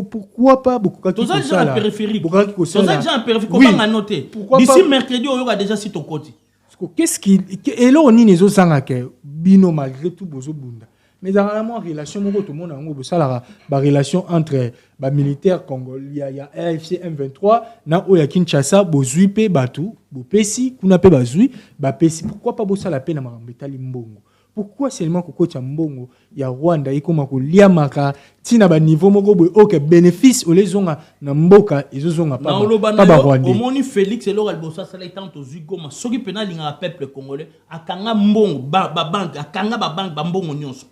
Pourquoi pas beaucoup quand tu ça la périphérie. Pourquoi déjà en périphérie comment on noter. D'ici mercredi on aura déjà si ton côté. Qu'est-ce qui et là on est zanga que Bino malgré tout bozo bunda. Mais dans la relation tout le monde a une relation entre les militaires congolais, il y a AFC M23, na oya Kinshasa, bozui pe batu, bopesi, kuna pe bazui, bapesi. Pourquoi pas bossa la peine à marambetali mbongo? Pourquoi seulement koko cha mbongo ya Rwanda iko makulia maka tina ba niveau moko boy OK bénéfice olezonga na mboka ezozonga pa ba Rwanda. Omoni Félix eloko albosa sala itanto zugoma soki pena linga peuple congolais akanga mbongo ba banque akanga ba banque ba mbongo nyonso.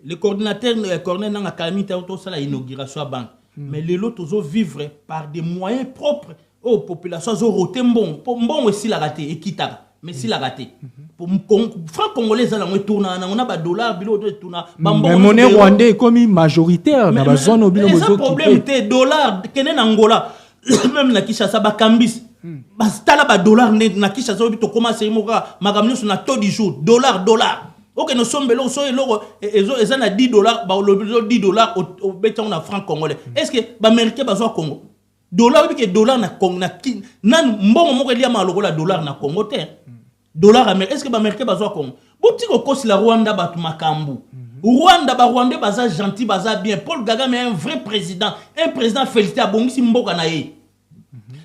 Le coordinateur Corneille Nanga Kalami to sala inauguration banque. Mais les lots tozo vivre par des moyens propres aux populations zo roté mbongo aussi la raté et kitaka. Mais si la raté pour franc congolais ça la tourna on a ba dollar bilo de tourna mais monnaie rwandais comme majoritaire na ba zone obilo bozo problème te dollar kene na Angola même na Kinshasa ba kambis ba stala ba dollar na Kinshasa obito commencer moka makamno sur na taux du jour dollar OK nous sommes bello so eloko ezo na $10 ba le $10 au beton na franc congolais est-ce que ba américain ba zo Congo dollar oui que dollar na Congo na mbongo moko liya maloko la dollar na Congo te dollar américain est-ce que ba américain ba zo Congo boti ko kosi la Rwanda ba makambu Rwanda ba Rwandais baza gentil baza bien Paul Kagame est un vrai président félicité abongisi mboka na ye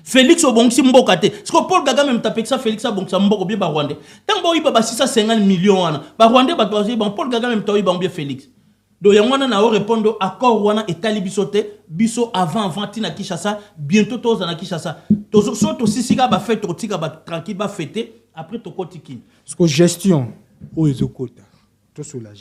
Félix obongisi mboka te parce que Paul Kagame mtapekisa Félix abongisa mboka bien ba Rwandais tant bo iba ba 650 millions wana ba Rwandais ba tozi ba Paul Kagame mtawi ba bien Félix do yangwana na o répondre accord wana etali bisote biso avant tina Kinshasa bientôt toza na Kinshasa tozo so to sisika ba fête otika ba tranquille ba fêter après to kotiki parce que gestion o ezokota to sur la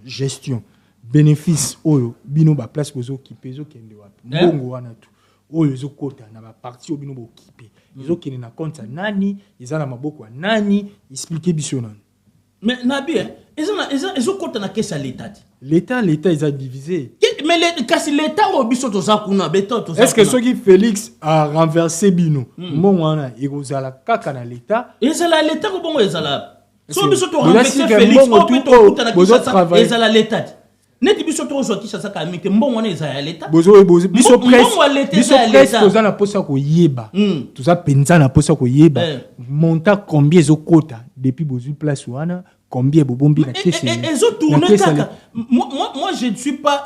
gestion bénéfice oyo bino ba place bozo kipezo kende wapi mbongo wana tu oyo ezokota na ba parti obino bo kipe ezokene na compte nani ezana maboko nani expliquer biso nani mais nabi ezokota na kesa l'état est divisé mais l'état au biso toza kuna beto toza est-ce que ceux Félix a renversé bino mbongo wana ekozala kaka na l'état ezala l'état ko bongo ezala so biso to renverser Félix o beto kuta na kisa ezala l'état neti biso to zo Kinshasa ka mike mbongo wana ezala l'état biso presse toza na posa ko yeba toza penza na posa ko yeba monta combien ezokota depuis bozu place wana combien bobombi na kese moi je ne suis pas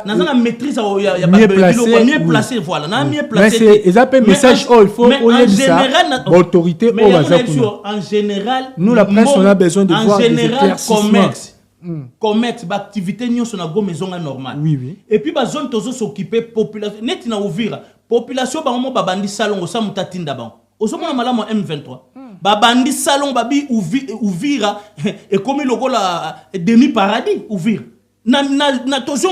dans la maîtrise ya mieux placé voilà na mieux placé mais c'est un message il faut autorité en général nous la presse on a besoin de voir des éclaircissements commerce activité nyonso na go maison normale oui et puis ba zone tozo s'occuper population net na Uvira population ba mo babandi salon o samuta tinda ba osomona malamu M23 babandi salon babi Uvira et comme lokola demi paradis Uvira na tozo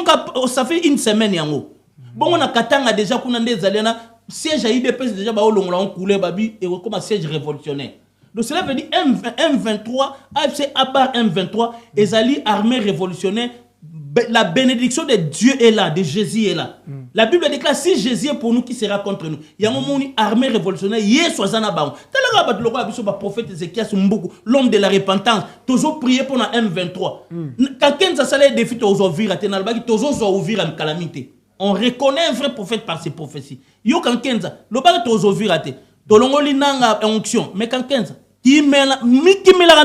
ça fait une semaine yango bon on a Katanga déjà kuna ndezali na siège IDPS déjà ba olongola on coulé babi et comme siège révolutionnaire. Donc cela veut dire M23, AFC Abar M23, ezali armée révolutionnaire la bénédiction de Dieu est là, de Jésus est là. La Bible déclare si Jésus est pour nous, qui sera contre nous? Il y a un moment où l'armée révolutionnaire y est soixante baon. Prophète Ézéchias l'homme de la repentance. Toujours prier pour la M23. Quelqu'un ça s'allait défi toujours vivre toujours ouvrir une calamité. On reconnaît un vrai prophète par ses prophéties. Yo quelqu'un ça, le bas toujours vivre te. Tolongoli nanga onction, mais quelqu'un ça. Qui mela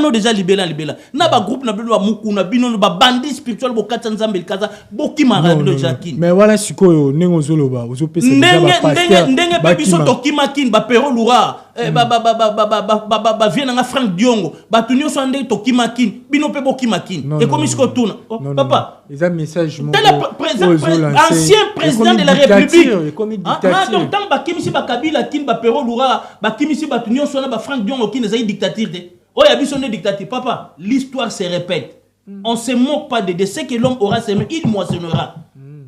no déjà libéla na ba groupe na bino muku na bino ba bandit spirituel bo katsanzambe kaza bo kimara bino jakin mais voilà sikoyo nengo zoloba ozo pesa déjà ba pasteur ndenge ba biso to kimakin ba pero lura ba viena nga Frank Diongo ba tunyo so ndenge to kimakin bino pe bo kimakin et comme isko tuna papa les un message mon ancien président de la République donc tant ba kimisi ba Kabila kin ba pero lura ba kimisi ba tunyo so na ba Frank Diongo kin ezai dictature de oh y a biso ne dictature papa l'histoire se répète on se moque pas de ce que l'homme aura semé il moissonnera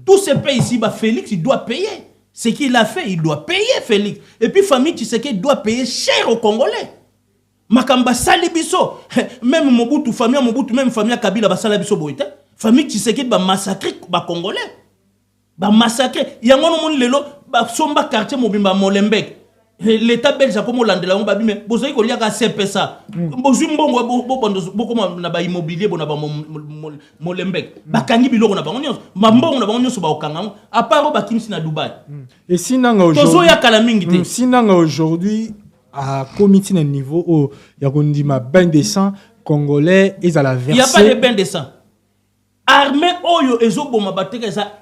tout ce pays ici bah Félix il doit payer ce qu'il a fait il doit payer Félix et puis famille tu sais qu'il doit payer cher aux Congolais makamba sali biso même Mobutu famille Mobutu même famille Kabila ba sala biso boite famille tu sais qu'il ba massacrer ba Congolais ba massacrer yango no mon lelo ba somba quartier mobimba Molenbeek l'état belge a comme landela on babi mais bozoi ko liaka CPSA bozui mbongo bo comme na ba immobilier bona ba Molenbeek bakangi biloko na bango nyonso mbongo na bango nyonso ba okanga à part ba kimisi na Dubaï et sinanga aujourd'hui tozo ya kala mingi te sinanga aujourd'hui à comité na niveau ya kondima bain de sang congolais et à la verser il y a pas de bain de sang armée oyo ezoboma bateka eza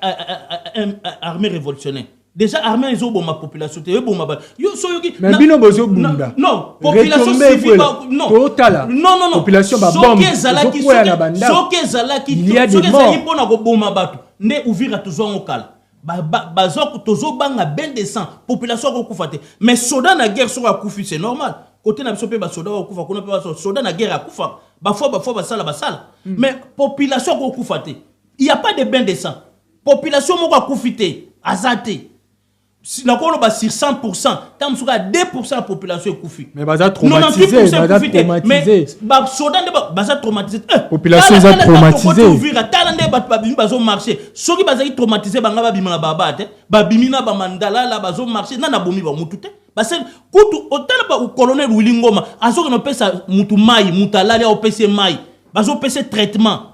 armée révolutionnaire. Déjà armée ils ont bon ma population te bon ma yo soyoki mais bino bozo bunda non population civile non non population ba bombe il y a des morts pona ko boma batu ne ouvira toujours okala bazoko tozo banga ben de sang population ko kufa te mais soda na guerre so akufi c'est normal côté na biso pe ba soda ko kufa kona pe soda na guerre akufa ba fois basala mais population ko kufa te il y a pas de ben de sang population moko akufi te azate si la colo ba sur 100% tam suka 2% la population est mais baza traumatisé mais ba soda ne baza traumatisé population est traumatisée ouvrir talande ba bimi bazo marcher soki baza traumatisé banga ba bimina ba ba te ba bimina ba mandala la bazo marcher na bomi ba mutu te parce que kutu otala ba colonel Wilingoma azoki no pesa mutu mai mutalali au pesa mai bazo pesa traitement.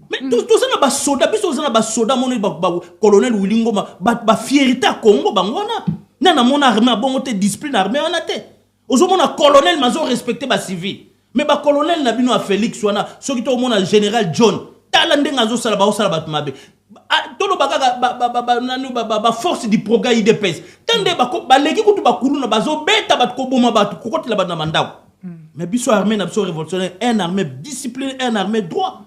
Mais tout ça na ba soda biso na ba soda moni ba colonel Wilingoma ba fierté Congo bangwana na mona armée bongo te discipline armée on a te ozo mona colonel mazo respecter ba civil mais ba colonel na bino a Félix wana soki to mona général John tala ndenga zo sala ba osala ba mabe tolo baka ba force du progrès IDPS tande ba leki kutu ba kuluna bazo beta ba ko boma ba ko kotela ba na mandako mais biso armée na biso révolutionnaire un armée discipline un armée droit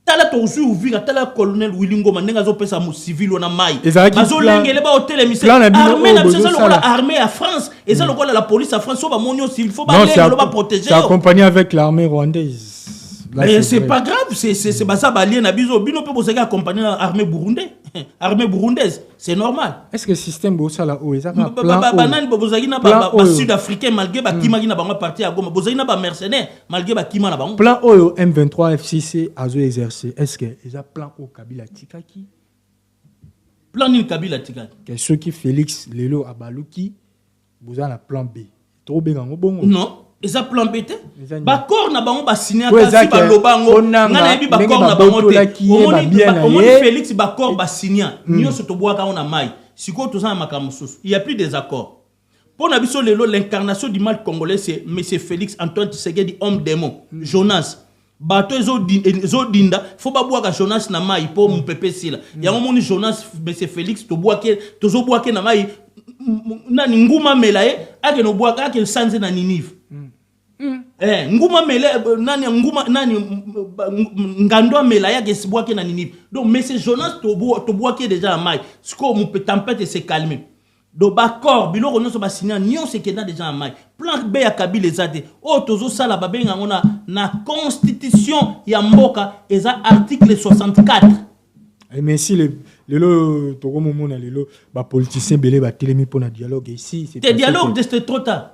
tala tozu ouvira tala colonel Wilingoma nenga zo pesa mu civil na mai bazo lengele ba hotel émission armée na biso lokola armée à France et ça lokola la police à France so ba monio s'il faut ba lengelo ba protéger c'est accompagné avec l'armée rwandaise. Mais c'est pas grave, c'est ça balien na biso bino pe bosaka accompagner l'armée burundaise. Armée burundaise, c'est normal. Est-ce que le système bosala o ezaka plan banane bozaki na ba sud-africain malgré ba kimaki na bango parti à Goma, bozaki na ba mercenaires malgré ba kima na bango. Plan oyo M23 FCC azo exercer. Est-ce que eza plan o Kabila tikaki? Plan ni Kabila tikaki. Que ceux qui Félix Lelo Abaluki bozana plan B. Trop benga bongo. Non. Eza plan B te bakor na bango ba signé kasi ba lobango ngana yebi bakor na bango te omoni Félix bakor ba signé nyonso to boaka on na mai siko to za makamususu il y a plus des accords pour na biso lelo l'incarnation du mal congolais c'est monsieur Félix Antoine Tshisekedi homme démon Jonas bato ezo dinda faut ba boaka Jonas na mai po mpepe sila yango moni Jonas monsieur Félix to boake tozo boake na mai nani nguma melaye ake no boaka ake sanze na Ninive. Nguma mele nani nguma nani ngando mela ya gesibwake na Ninive. Donc monsieur Jonas to boake déjà en mai. Siko mu tempête se calmer. Donc bakor biloko nyonso ba signer nyonso ekenda déjà en mai. Plan B ya Kabila ezate. O tozo sala babenga ngona na constitution ya mboka eza article 64. Mais si le togo momona lelo ba politicien belé ba télémi pour na dialogue ici c'est dialogue de trop tard.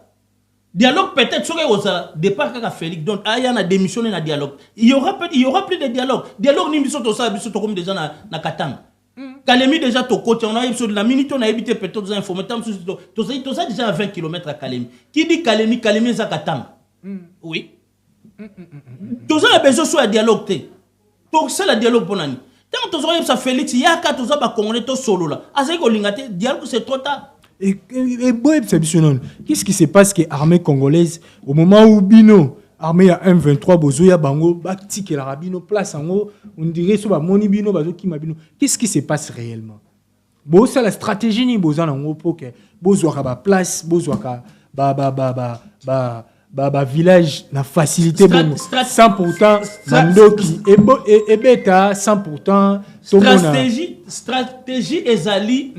Dialogue peut-être sur le départ quand Félix donc il y a démissionné na dialogue. Il y aura plus de dialogue. Dialogue ni biso to ça biso to comme déjà na Katanga. Kalemi déjà to côté on a sur la minute on a évité peut-être aux informer to ça déjà à 20 km à Kalemi. Qui dit Kalemi za Katanga. Oui. To ça a besoin sur un dialogue té. To ça le dialogue pour nani. Tant to ça Félix il y a 4 ça ba congolais to solo là. Azai ko lingate dialogue c'est trop tard. Et qu'est-ce qui se passe que l'armée congolaise, au moment où Bino, armée à M23, Bozoya Bango, Bakti, que la Rabino place en haut, on dirait que Moni Bino, Bazoki Mabino. Qu'est-ce qui se passe réellement? Bon, c'est la stratégie ni Bozan en haut pour que Bozoaka ba place, Bozoaka ba village na facilité sans pourtant Mandoki et beta sans pourtant stratégie ezali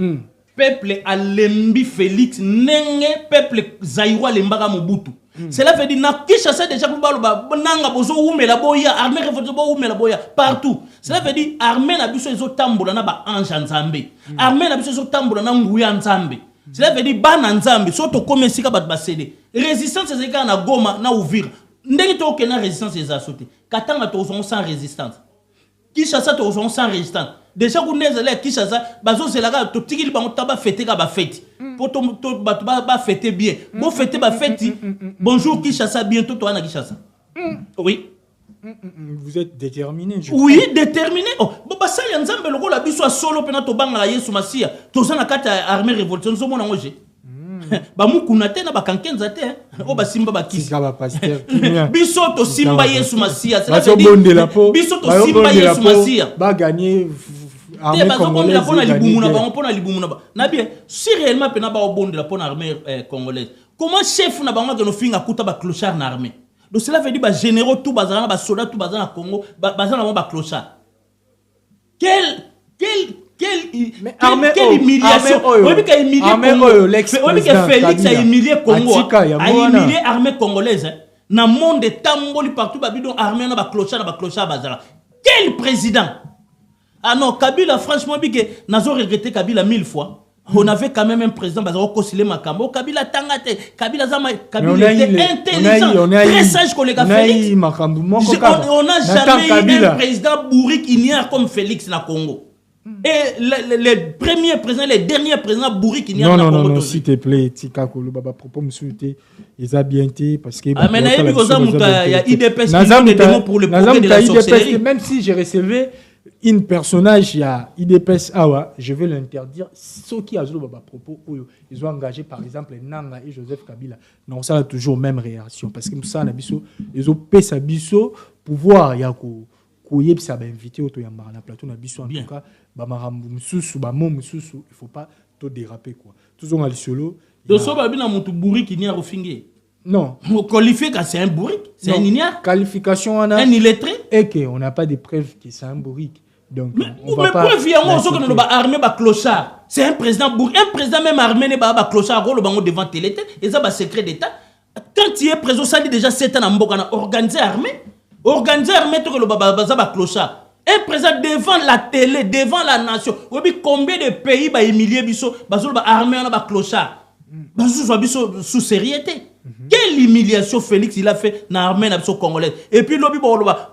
peuple alembi Félix nenge peuple Zaïwa lembaka Mobutu. Cela veut dire na Kinshasa déjà pour baloba nanga bozo umela boya armée révoltée bo umela boya partout. Cela veut dire armée na biso ezo tambola na ba ange nzambe. Armée na biso ezo tambola na nguya nzambe. Cela veut dire bana nzambe soto komesi ka bat basede. Résistance ezeka na Goma na Uvira. Ndenge to ke na résistance ezasote. Katanga to sans résistance. Kinshasa to sans résistance. Déjà qu'on est allé à Kinshasa, bazo c'est là to tikili bango taba fêter ka ba fête. Pour to ba fêter bien. Bon fêter ba fête. Bonjour Kinshasa, bientôt toi na Kinshasa. Oui. Vous êtes déterminé. Oui, déterminé. Oh, bah ça y nzambe loko la biso solo pena to banga Yesu Masia. To za na kata armée révolution zo mona ngoje. Ba mukuna te na ba kankenza te. O ba simba ba kisi. Ka ba pasteur. Biso to simba Yesu Masia. Ça veut dire biso to simba Yesu Masia. Ba gagner armée congolaise pona libumuna ba pona libumuna ba. Na bien, si réellement pena ba obondela pona armée congolaise. Comment chef na bango que no finga kuta ba clochard na armée. Donc cela veut dire ba généraux tout bazana ba soldats tout bazana Congo bazana ba clochard. Quelle humiliation. Oui, mais Félix a humilié Congo. A humilié l'armée congolaise. Dans le monde de Tamboli partout, Babylon armée na ba clochard bazala. Quel président? Ah non, Kabila, franchement, nous avons regretté Kabila 1000 fois. On avait quand même un président, Kosile Makambo. Kabila Tangate, Kabila était intelligent, très sage collègue Félix. On n'a jamais eu un président bourrique ignare comme Félix na Congo. Et les premiers présidents, les derniers présidents bourriques ignare na Congo. Non, s'il te plaît, Tika Kolo, Baba, propos me souhaiter, ils ont bien été parce que. Ah, mais il y a IDPS qui démons pour le progrès de la sorcellerie. Même si j'ai recevé un personnage, il y a IDPS Awa, je vais l'interdire. Ceux qui ont propos, ils ont engagé par exemple Nanga et Joseph Kabila. Non, ça a toujours même réaction. Parce que ça, ils ont payé sa biso pouvoir. Il y a qu'il ça invité au plateau na biso en tout cas. Il faut pas tout déraper quoi. Tous ont allé solo. Donc ça va bien à mon bourri qui n'y a refingé. Non. On qualifie que c'est un bourrique, c'est un ignare. Qualification on a. Un illettré. Et qu'on n'a pas de preuves que c'est un bourrique. Donc, mais preuve il y a un que nous armé ba clochard. C'est un président bourrique, un président même armé ne ba clochard rôle bango devant télé et ça ba secret d'état. Quand il est président ça dit déjà 7 ans en Mboka organisé armé. Organisé armé to que le ba clochard. Un président devant la télé, devant la nation. Combien de pays ba humilier biso ba armé on ba clochard. Ba sous sérieuté. Quelle humiliation Félix il a fait dans l'armée congolaise. Et puis l'obi boloba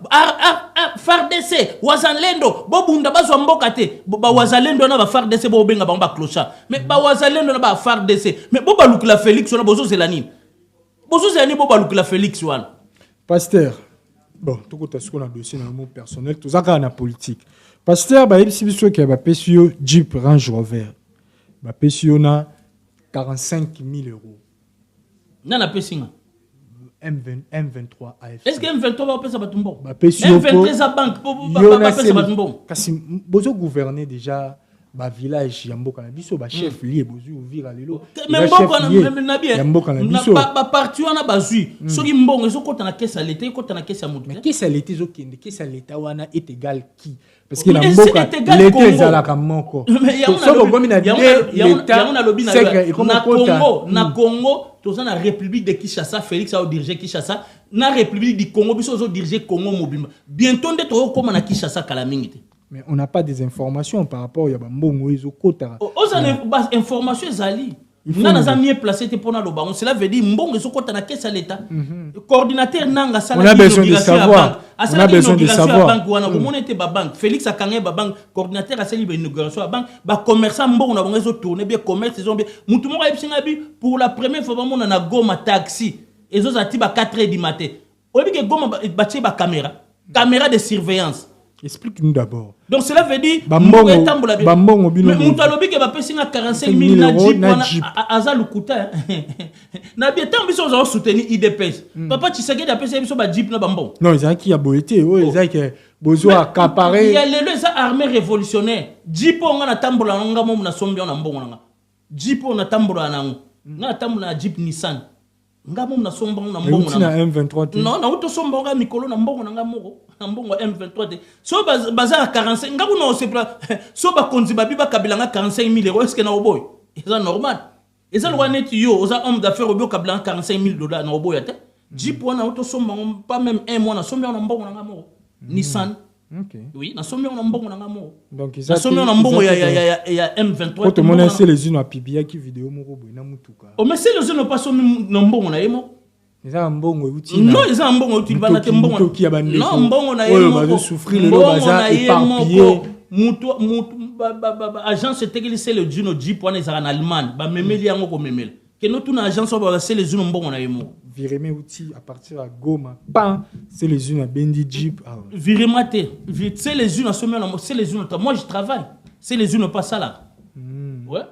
FARDC Wazalendo bobunda bazwa mboka te ba Wazalendo na ba FARDC bo benga ba clochard. Mais ba Wazalendo na ba FARDC mais bo balukila Félix on a bozo zelani. Bozo zelani bo balukila Félix wana. Pasteur. Bon, tout côté ce qu'on a dossier dans le mot personnel, tout ça dans la politique. Pasteur ba yebisi biso ke ba pesio Jeep Range Rover. Ba pesio na 45 000 euros. Nana pesinga M23 AFC. Est-ce que M23 va passer batumbo? M23 à banque pour passer batumbo. Kasi bozo gouverner déjà ba village ya mboka na biso ba chef lié bozo ouvira lelo. Mais mboka na bien. Ya mboka na biso. Ba parti wana bazui. Soki mbongo so kota na caisse à l'été, kota na caisse à mutu. Mais caisse à l'été zo kende, caisse à l'état wana est égal qui? Parce que la mboka l'été ezalaka moko. Mais ya on a lobby na Congo, tous na République de Kinshasa, Félix a dirigé Kinshasa, na République du Congo, biso zo dirigé Congo mobile. Bientôt ndetro comme na Kinshasa kala mingi. Mais on n'a pas des informations par rapport à Mbongo Ezokota. Aux informations zali. Nana za mieux placé te pona loba. Cela veut dire mbongo sokota na caisse à l'état. Coordinateur nanga sala. On a besoin de savoir. On a besoin de savoir. Banque wana ko monete ba banque. Félix Akangé ba banque coordinateur a sali ba inauguration ba banque ba commerçant mbongo na bango zo tourner bien commerce ils ont bien. Mutu mo yebsinga bi pour la première fois ba mona na Goma taxi. Ezo zati ba 4h du matin. Oyebi ke Goma ba tie ba caméra de surveillance. Explique-nous d'abord. Donc cela veut dire Bambongo bino. Mais mutalobi ke ba pesinga 45 000 na jeep wana aza lukuta. Na bien tant biso za soutenir IDPS. Papa Tshisekedi a pesé biso ba jeep na bambongo. Non, ils ont qui a boité, ils ont qui besoin accaparer. Il y a les armées révolutionnaires. Jeep on na tambola nga mo na sombi na mbongo nga. Jeep on na tambola na ngo. Na tambola jeep Nissan. Nga mo na somba na mbongo na M23. Non, na uto somba nga mikolo na mbongo nga moko. Na mbongo M23. So bazar 45 nga kuno se so ba konzi ba biba kabilanga 45 000 euros est-ce que na oboy? C'est normal. Et ça le net yo, aux hommes d'affaires au bio kabilanga 45 000 $ na oboy ate. Jeep wana uto somba pas même un mois na somba na mbongo nga moko. Nissan. OK. Oui, na somba na mbongo nga moko. Donc na somba na mbongo ya M23. Quand on a essayé les unes à pibia qui vidéo moko boy na mutuka. Oh mais c'est les unes pas somba na mbongo na yemo. Ils ont mbongo uti. Non, ils ont mbongo uti bana te mbongo. Non, mbongo na yemo. Oh, souffrir le bazar éparpillé. Mutu agence c'était c'est le Juno Jeep wana za en Allemagne, ba memeli yango ko memela. Que nous tuna agence ba c'est les unes mbongo na yemo. Vireme uti à partir à Goma. Pan, c'est les unes à Bendi Jeep. Virema te. C'est les unes à sommer c'est les unes. Moi je travaille. C'est les unes pas ça là. Ouais.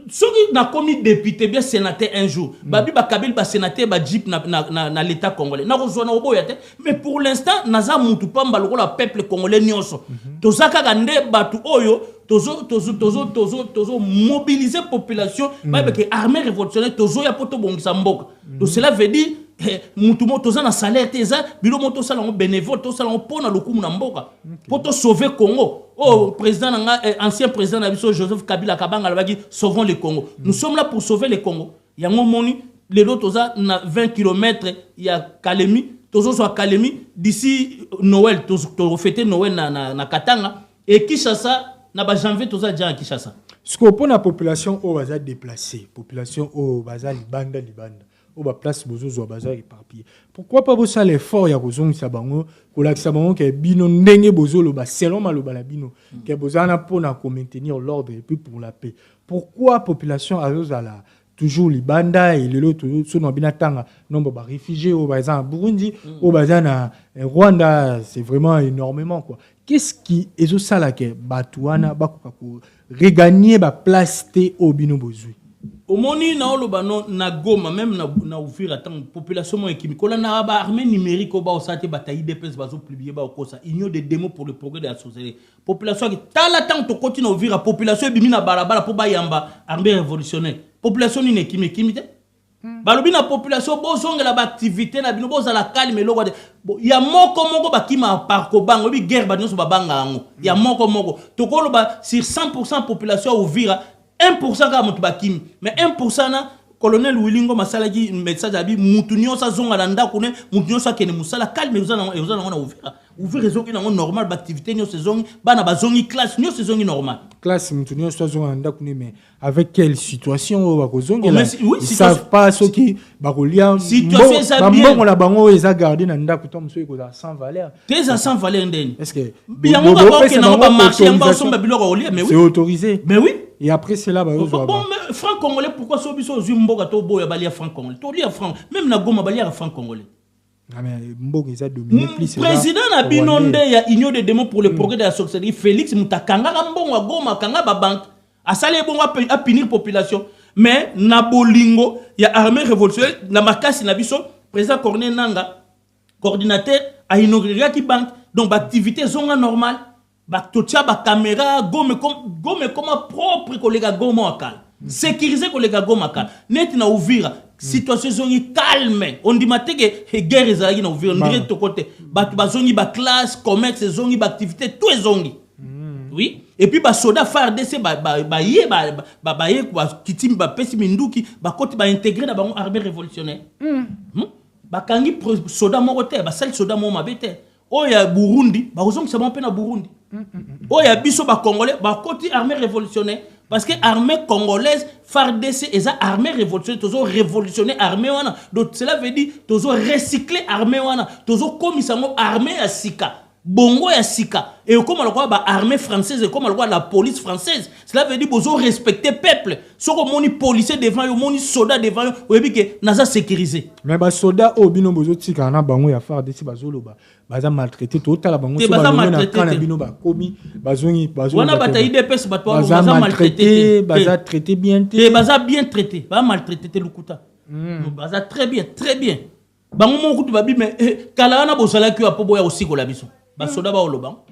Ceux qui n'a commis député bien sénateur un jour babi ba kabil ba sénateur ba jeep na l'état congolais na kozona oboyate mais pour l'instant naza mutu pamba lokola peuple congolais nyonso tozaka gande batu oyo tozo mobiliser population ba ke armée révolutionnaire tozo ya poto bongisa mboka donc cela veut dire mutu mo toza na salaire teza bilo moto sala ngo bénévole to sala ngo pona lokumu na mboka poto sauver Congo. Oh, président, ancien président Joseph Kabila Kabanga l'a sauvons le Congo. Nous sommes là pour sauver le Congo. Il y a un moment, les autres, il y a 20 km, il y a Kalemi, tous à Kalemi, d'ici Noël, tous fêter Noël na Katanga, et Kinshasa, na janvier, tous à Kinshasa. Ce qu'on peut la population au bazar déplacée, population au bazar libanda. Au bas place bozo au bazar éparpillé. Pourquoi pas vous ça l'effort ya kozong sabango kolak sabango ke bino ndenge bozo lo ba selon maloba la bino ke bozana pona ko maintenir l'ordre et puis pour la paix. Pourquoi population azozala toujours libanda et lelo so no binatanga nombre ba réfugiés au bazar Burundi au bazar na Rwanda c'est vraiment énormément quoi. Qu'est-ce qui ezo sala ke batuana bakoka ko regagner ba place te au bino bozui? Au moni na oloba na Goma même na Uvira tant population mo ekimi kola na ba armée numérique ba osate bataille DPS bazo publier ba okosa union de démos pour le progrès de la société population qui tala tant to continue Uvira population bimi na balabala pour ba yamba armée révolutionnaire population ni ekimi te balobi na population bozongela ba activité na bino bozala calme loko ya moko ba kima parko bango bi guerre ba nyonso ba banga ngo ya moko to koloba sur 100% population Uvira 1% ka mutu bakimi mais 1% na colonel Wilingo masala ki message abi mutu nyonso zonga na ndako ne mutu nyonso akene musala calme uzana na Uvira zongi na normal activité nyonso zongi bana bazongi classe nyonso zongi normal classe mutu nyonso zonga na ndako ne mais avec quelle situation ba kozongi là ils savent pas ce qui ba kolia situation ça bien bango la bango eza garder na ndako to muso iko sans valeur déjà sans valeur ndeni est-ce que bien on va que na ba marché on va somba biloko olia mais oui c'est autorisé mais oui et après c'est là ba bon mais franc congolais pourquoi so biso zumboka to boya balia franc congolais to lia franc même na Goma balia franc congolais. Ah mais Mbongo ils a dominé plus président na binonde ya union de démos pour le progrès de la société Félix Mutakanga Mbongo Goma kanga ba banque asale bongo a punir population mais na bolingo ya armée révolutionnaire na makasi na biso président Corneille Nanga coordinateur a inauguré qui banque donc activité zonga normale ba totia ba caméra Goma comme propre collègue Goma akal sécuriser collègue Goma akal net na Uvira situation zongi calme on dit mateke guerre ezali na Uvira on dirait to côté ba zongi ba classe commerce zongi ba activité tout zongi oui et puis ba soda FARDC ba ye kwa kitimi ba pesi minduki ba koti ba intégrer na ba armée révolutionnaire ba kangi soda moko te ba sali soda moko mabete oya Burundi ba kozongi c'est bon pe na Burundi oya biso ba congolais ba koti armée révolutionnaire Parce que l'armée congolaise, FARDC, et ça armée révolutionnaire, toujours révolutionner l'armée. Donc cela veut dire toujours recycler l'armée. Toujours comme ils sont armée à Sika. Bongo ya Sika. Et comme l'armée française, et comme la police française. Cela veut dire que vous respectez le peuple. Si vous avez policier devant vous, vous soldat devant vous, vous avez que sécurisé. Mais les soldats, au bino bozo tika na bango ya FARDC bazolo baza maltraité total bango so baza maltraité na bino ba komi bazongi wana bataille de pes baza maltraité baza traité bien te baza bien traité ba maltraité te lukuta baza très bien bango mo kutu babi mais kala wana bosala ki apo boya aussi ko la biso ba soda ba oloba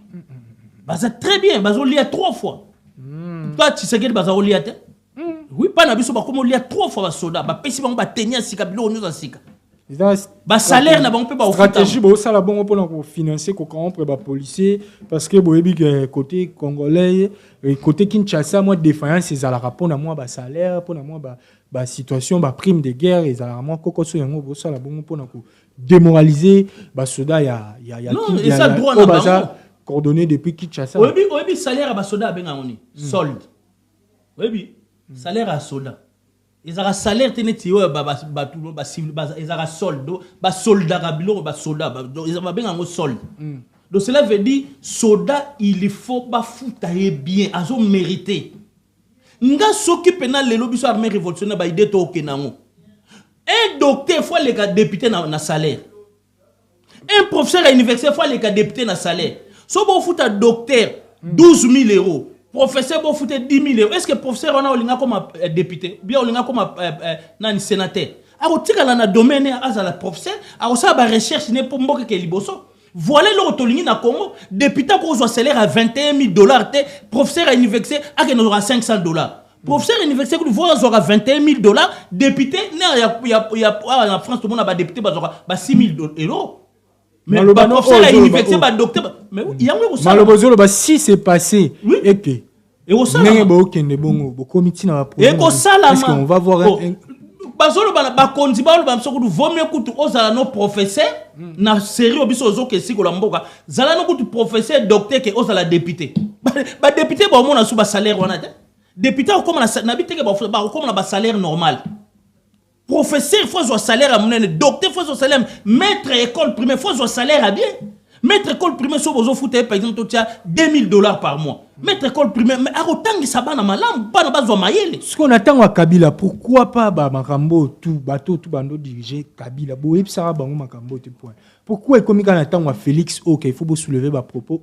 baza très bien bazo lia 3 fois toi tu sais que baza lia te oui pas na biso ba komo lia 3 fois ba soda ba pesi bango ba tenia sika bilo nyoza sika ba salaire na bango pe ba stratégie bo sala bongo pour financer ko corrompre ba policier parce que boyebi que côté congolais et côté Kinshasa moi défaillance c'est la rapport na moi ba salaire pour na moi ba situation ba prime de guerre et ça moi kokoso yango bo sala bongo pour na ko démoraliser ba soda ya non et ça droit na bango coordonné depuis Kinshasa oyebi salaire ba soda benga ngoni solde oyebi salaire à soda ils ont salaire teneti yo ba civil ils ont solde ba soldat rabilo ba soldat ils ont benga ngo solde donc cela veut dire soldat il faut ba foutaye bien azo mériter nga soki pena lelo biso armée révolutionnaire ba idée to kenango un docteur faut les député na salaire un professeur à l'université faut les député na salaire so bo fouta docteur 12 000 euros professeur bo fouta 10 000 euros est-ce que professeur on a olinga comme député bien olinga comme nani sénateur a tika na domaine azala professeur a ça ba recherche ne pour mboka ke liboso voilà le tolingi na Congo député ko zo salaire à $21 000 te professeur à l'université a que nous aura $500 professeur à l'université ko voit zo 21 000 $, député ya en France tout le monde a ba député ba 6 000 euros. Mais le professeur à l'université ba docteur mais il y a un malobozolo ba si c'est passé et que et au ça n'est ba kende bongo bo comité na ba et ko sala est-ce qu'on va voir bazolo ba konzi ba lo ba msoko du vaut mieux kutu ozala no professeur na série obiso ozoke siko la mboka zala no kutu professeur docteur ke ozala député ba député ba mona su ba salaire wana te député comme na biteke ba comme na ba salaire normal professeur faut un salaire à mon docteur faut un salaire maître école primaire faut un salaire à bien maître école primaire so bozo fouté par exemple tu as $2 000 par mois maître école primaire mais a autant que ça ba na malam pas na bazo mayele ce qu'on attend à Kabila pourquoi pas ba makambo tout bateau tout bando diriger Kabila bo et ça bango makambo te point pourquoi comme quand attend à Félix OK il faut vous soulever ba propos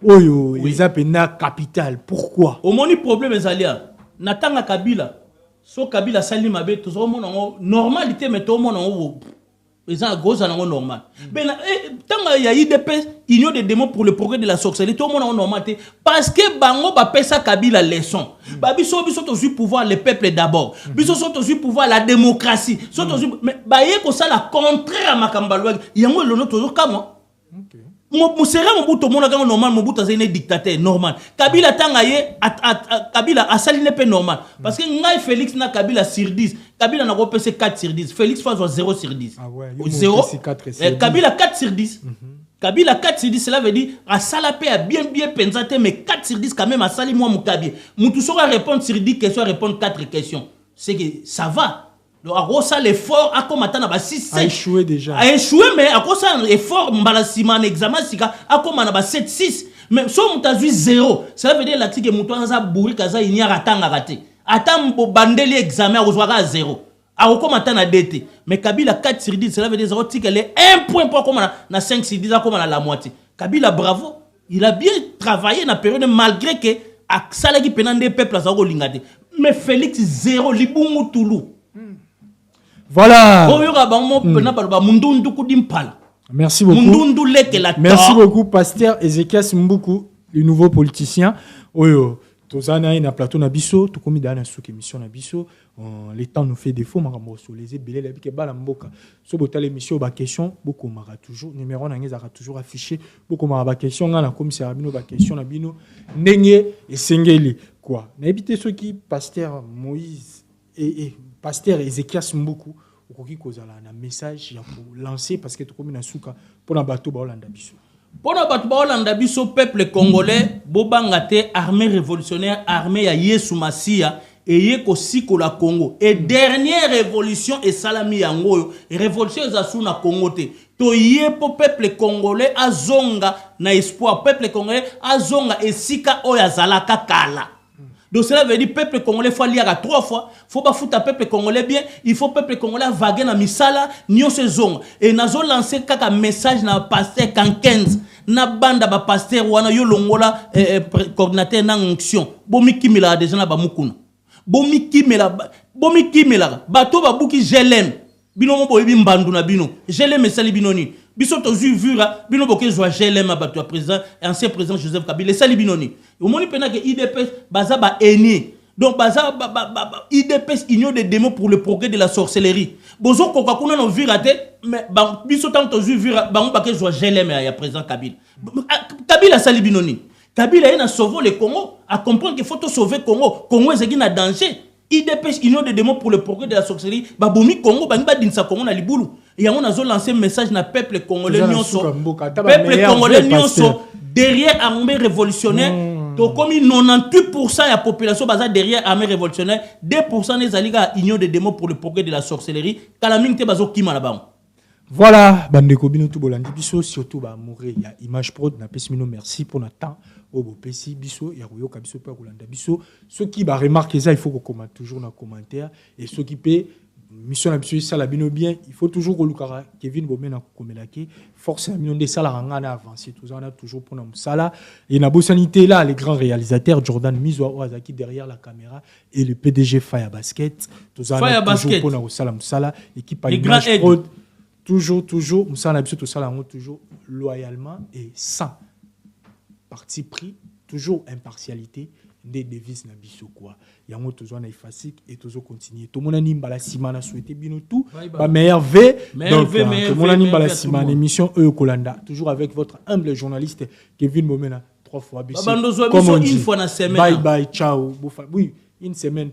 oyo ils appellent na capital pourquoi au moni problème ezalia natanga Kabila so Kabila sali mabe to zo mona normalité mais to mona ils ont gros anango normal ben tanga ya IDP union des démons pour le progrès de la sorcellerie tout mona normalité parce que bango ba pesa Kabila leçon ba biso to sur pouvoir le peuple d'abord biso to sur pouvoir la démocratie so to mais ba ye ko ça la contraire à makambalo yango lono to kama OK Moussera Mobuto monaga normal Mobutu a un dictateur normal Kabila tanga ye Kabila a sali nepe normal parce que ngai Félix na Kabila sur 10 Kabila na repensé 4 sur 10 Félix fois 0 sur 10 ah ouais 0 Kabila 4 sur 10 Kabila 4 sur 10 cela veut dire a salapé a bien pensé mais 4 sur 10 quand même a sali moi Mukabi Mutu sera répondre sur 10 questions répondre 4 questions c'est que ça va donc à cause ça l'effort a comme attendre ba 6 7 a échoué déjà a échoué mais à cause ça effort mbalasima en examen sika a comme na ba 7 6 mais so mutazu 0 ça veut dire la tique mutu za bourri kaza inya ratanga raté atam bandeli examen a reçoit 0 a comme attendre DT mais Kabila 4 sur 10 cela veut dire 0 tique les 1 point pour comme na 5 sur 10 a comme la moitié Kabila bravo il a bien travaillé na période malgré que a salaki penande peuple za ko lingate mais Félix 0 libungu Toulou. Voilà. Merci beaucoup. Merci beaucoup, pasteur Ezekias Mboukou, le nouveau politicien. Oyo, tozana na plateau na biso, to komi dana sous émission na biso. Les temps nous fait défaut, makambo so les belé la bike bala mboka. So botal émission ba question, beaucoup mara toujours numéro na ngeza toujours affiché, beaucoup mara ba question na commissaire bino ba question na bino ndenge esengeli quoi. Na éviter ceux qui pasteur Moïse et pasteur Ezekias Mboukou okoki kozala na message ya pour lancer parce que to komi na suka pour na bateau ba olanda biso. Pona batu ba Olanda biso peuple congolais bobangate armée révolutionnaire armée ya Yesu Masia et yeko siko la Congo et dernière révolution et salami yango révolution za suna Congo te to yepo peuple congolais azonga na espoir peuple congolais azonga esika oya zalaka kala. Donc cela veut dire peuple congolais faut lire à 3 fois, faut pas foutre peuple congolais bien, il faut peuple congolais vaguer na misala nyo saison et nazo lancer kaka message na pasteur kan 15 na banda ba pasteur wana yo longola coordinateur na onction bomi kimela déjà na ba mukuna bomi kimela bato ba buki jelem bino mo boyebi mbandu na bino jelem esali binoni biso tozu vura bino boke zwa jelem bato ya président ancien président Joseph Kabila esali binoni omoni pena que IDPS baza ba eni donc baza IDPS union des démons pour le progrès de la sorcellerie bozo koka kuna no vura te mais biso tant tozu vura bango bake zwa jelem ya président Kabila Kabila sali binoni Kabila a sauvé le Congo, à comprendre qu'il faut sauver le Congo. Congo est en danger. IDPS, Union des démons pour le progrès de la sorcellerie, Baboumi Congo, Bangba Dinsa Congo, na Liboulou. Et on a lancé un message na peuple congolais, peuple congolais, derrière l'armée révolutionnaire. Donc, comme 98% de la population basée derrière l'armée révolutionnaire, 2% des alliés Union des démons pour le progrès de la sorcellerie, Kalaming te bazo kima là-bas. Voilà, bandeko bino tout bolandi biso surtout ba mourir il y a image prod na pesmino merci pour notre temps au pesi biso ya royoka biso pa kolanda biso ceux qui ba remarquer ça il faut qu'on commente toujours dans commentaire et ceux qui paient mission na biso ça la bino bien il faut toujours ko lukara Kevin Bomena komelaki force à million de sala rangana avancer tout ça on a toujours pour na musala et na bosanité là les grands réalisateurs Jordan Mizwa Ozaki derrière la caméra et le PDG Fire Basket tout ça toujours pour na musala équipe à image prod toujours, nous sommes toujours loyalement et sans parti pris, toujours impartialité, des devises na biso quoi. Il y a toujours un effacique et toujours continuer. Tout le monde a dit la simana souhaité bien tout, ba meilleur V. Donc tout le monde a dit la simana émission Kolanda toujours avec votre humble journaliste Kevin Bomena 3 fois. Comme on dit, une fois dans semaine. Bye bye, ciao. Oui, une semaine.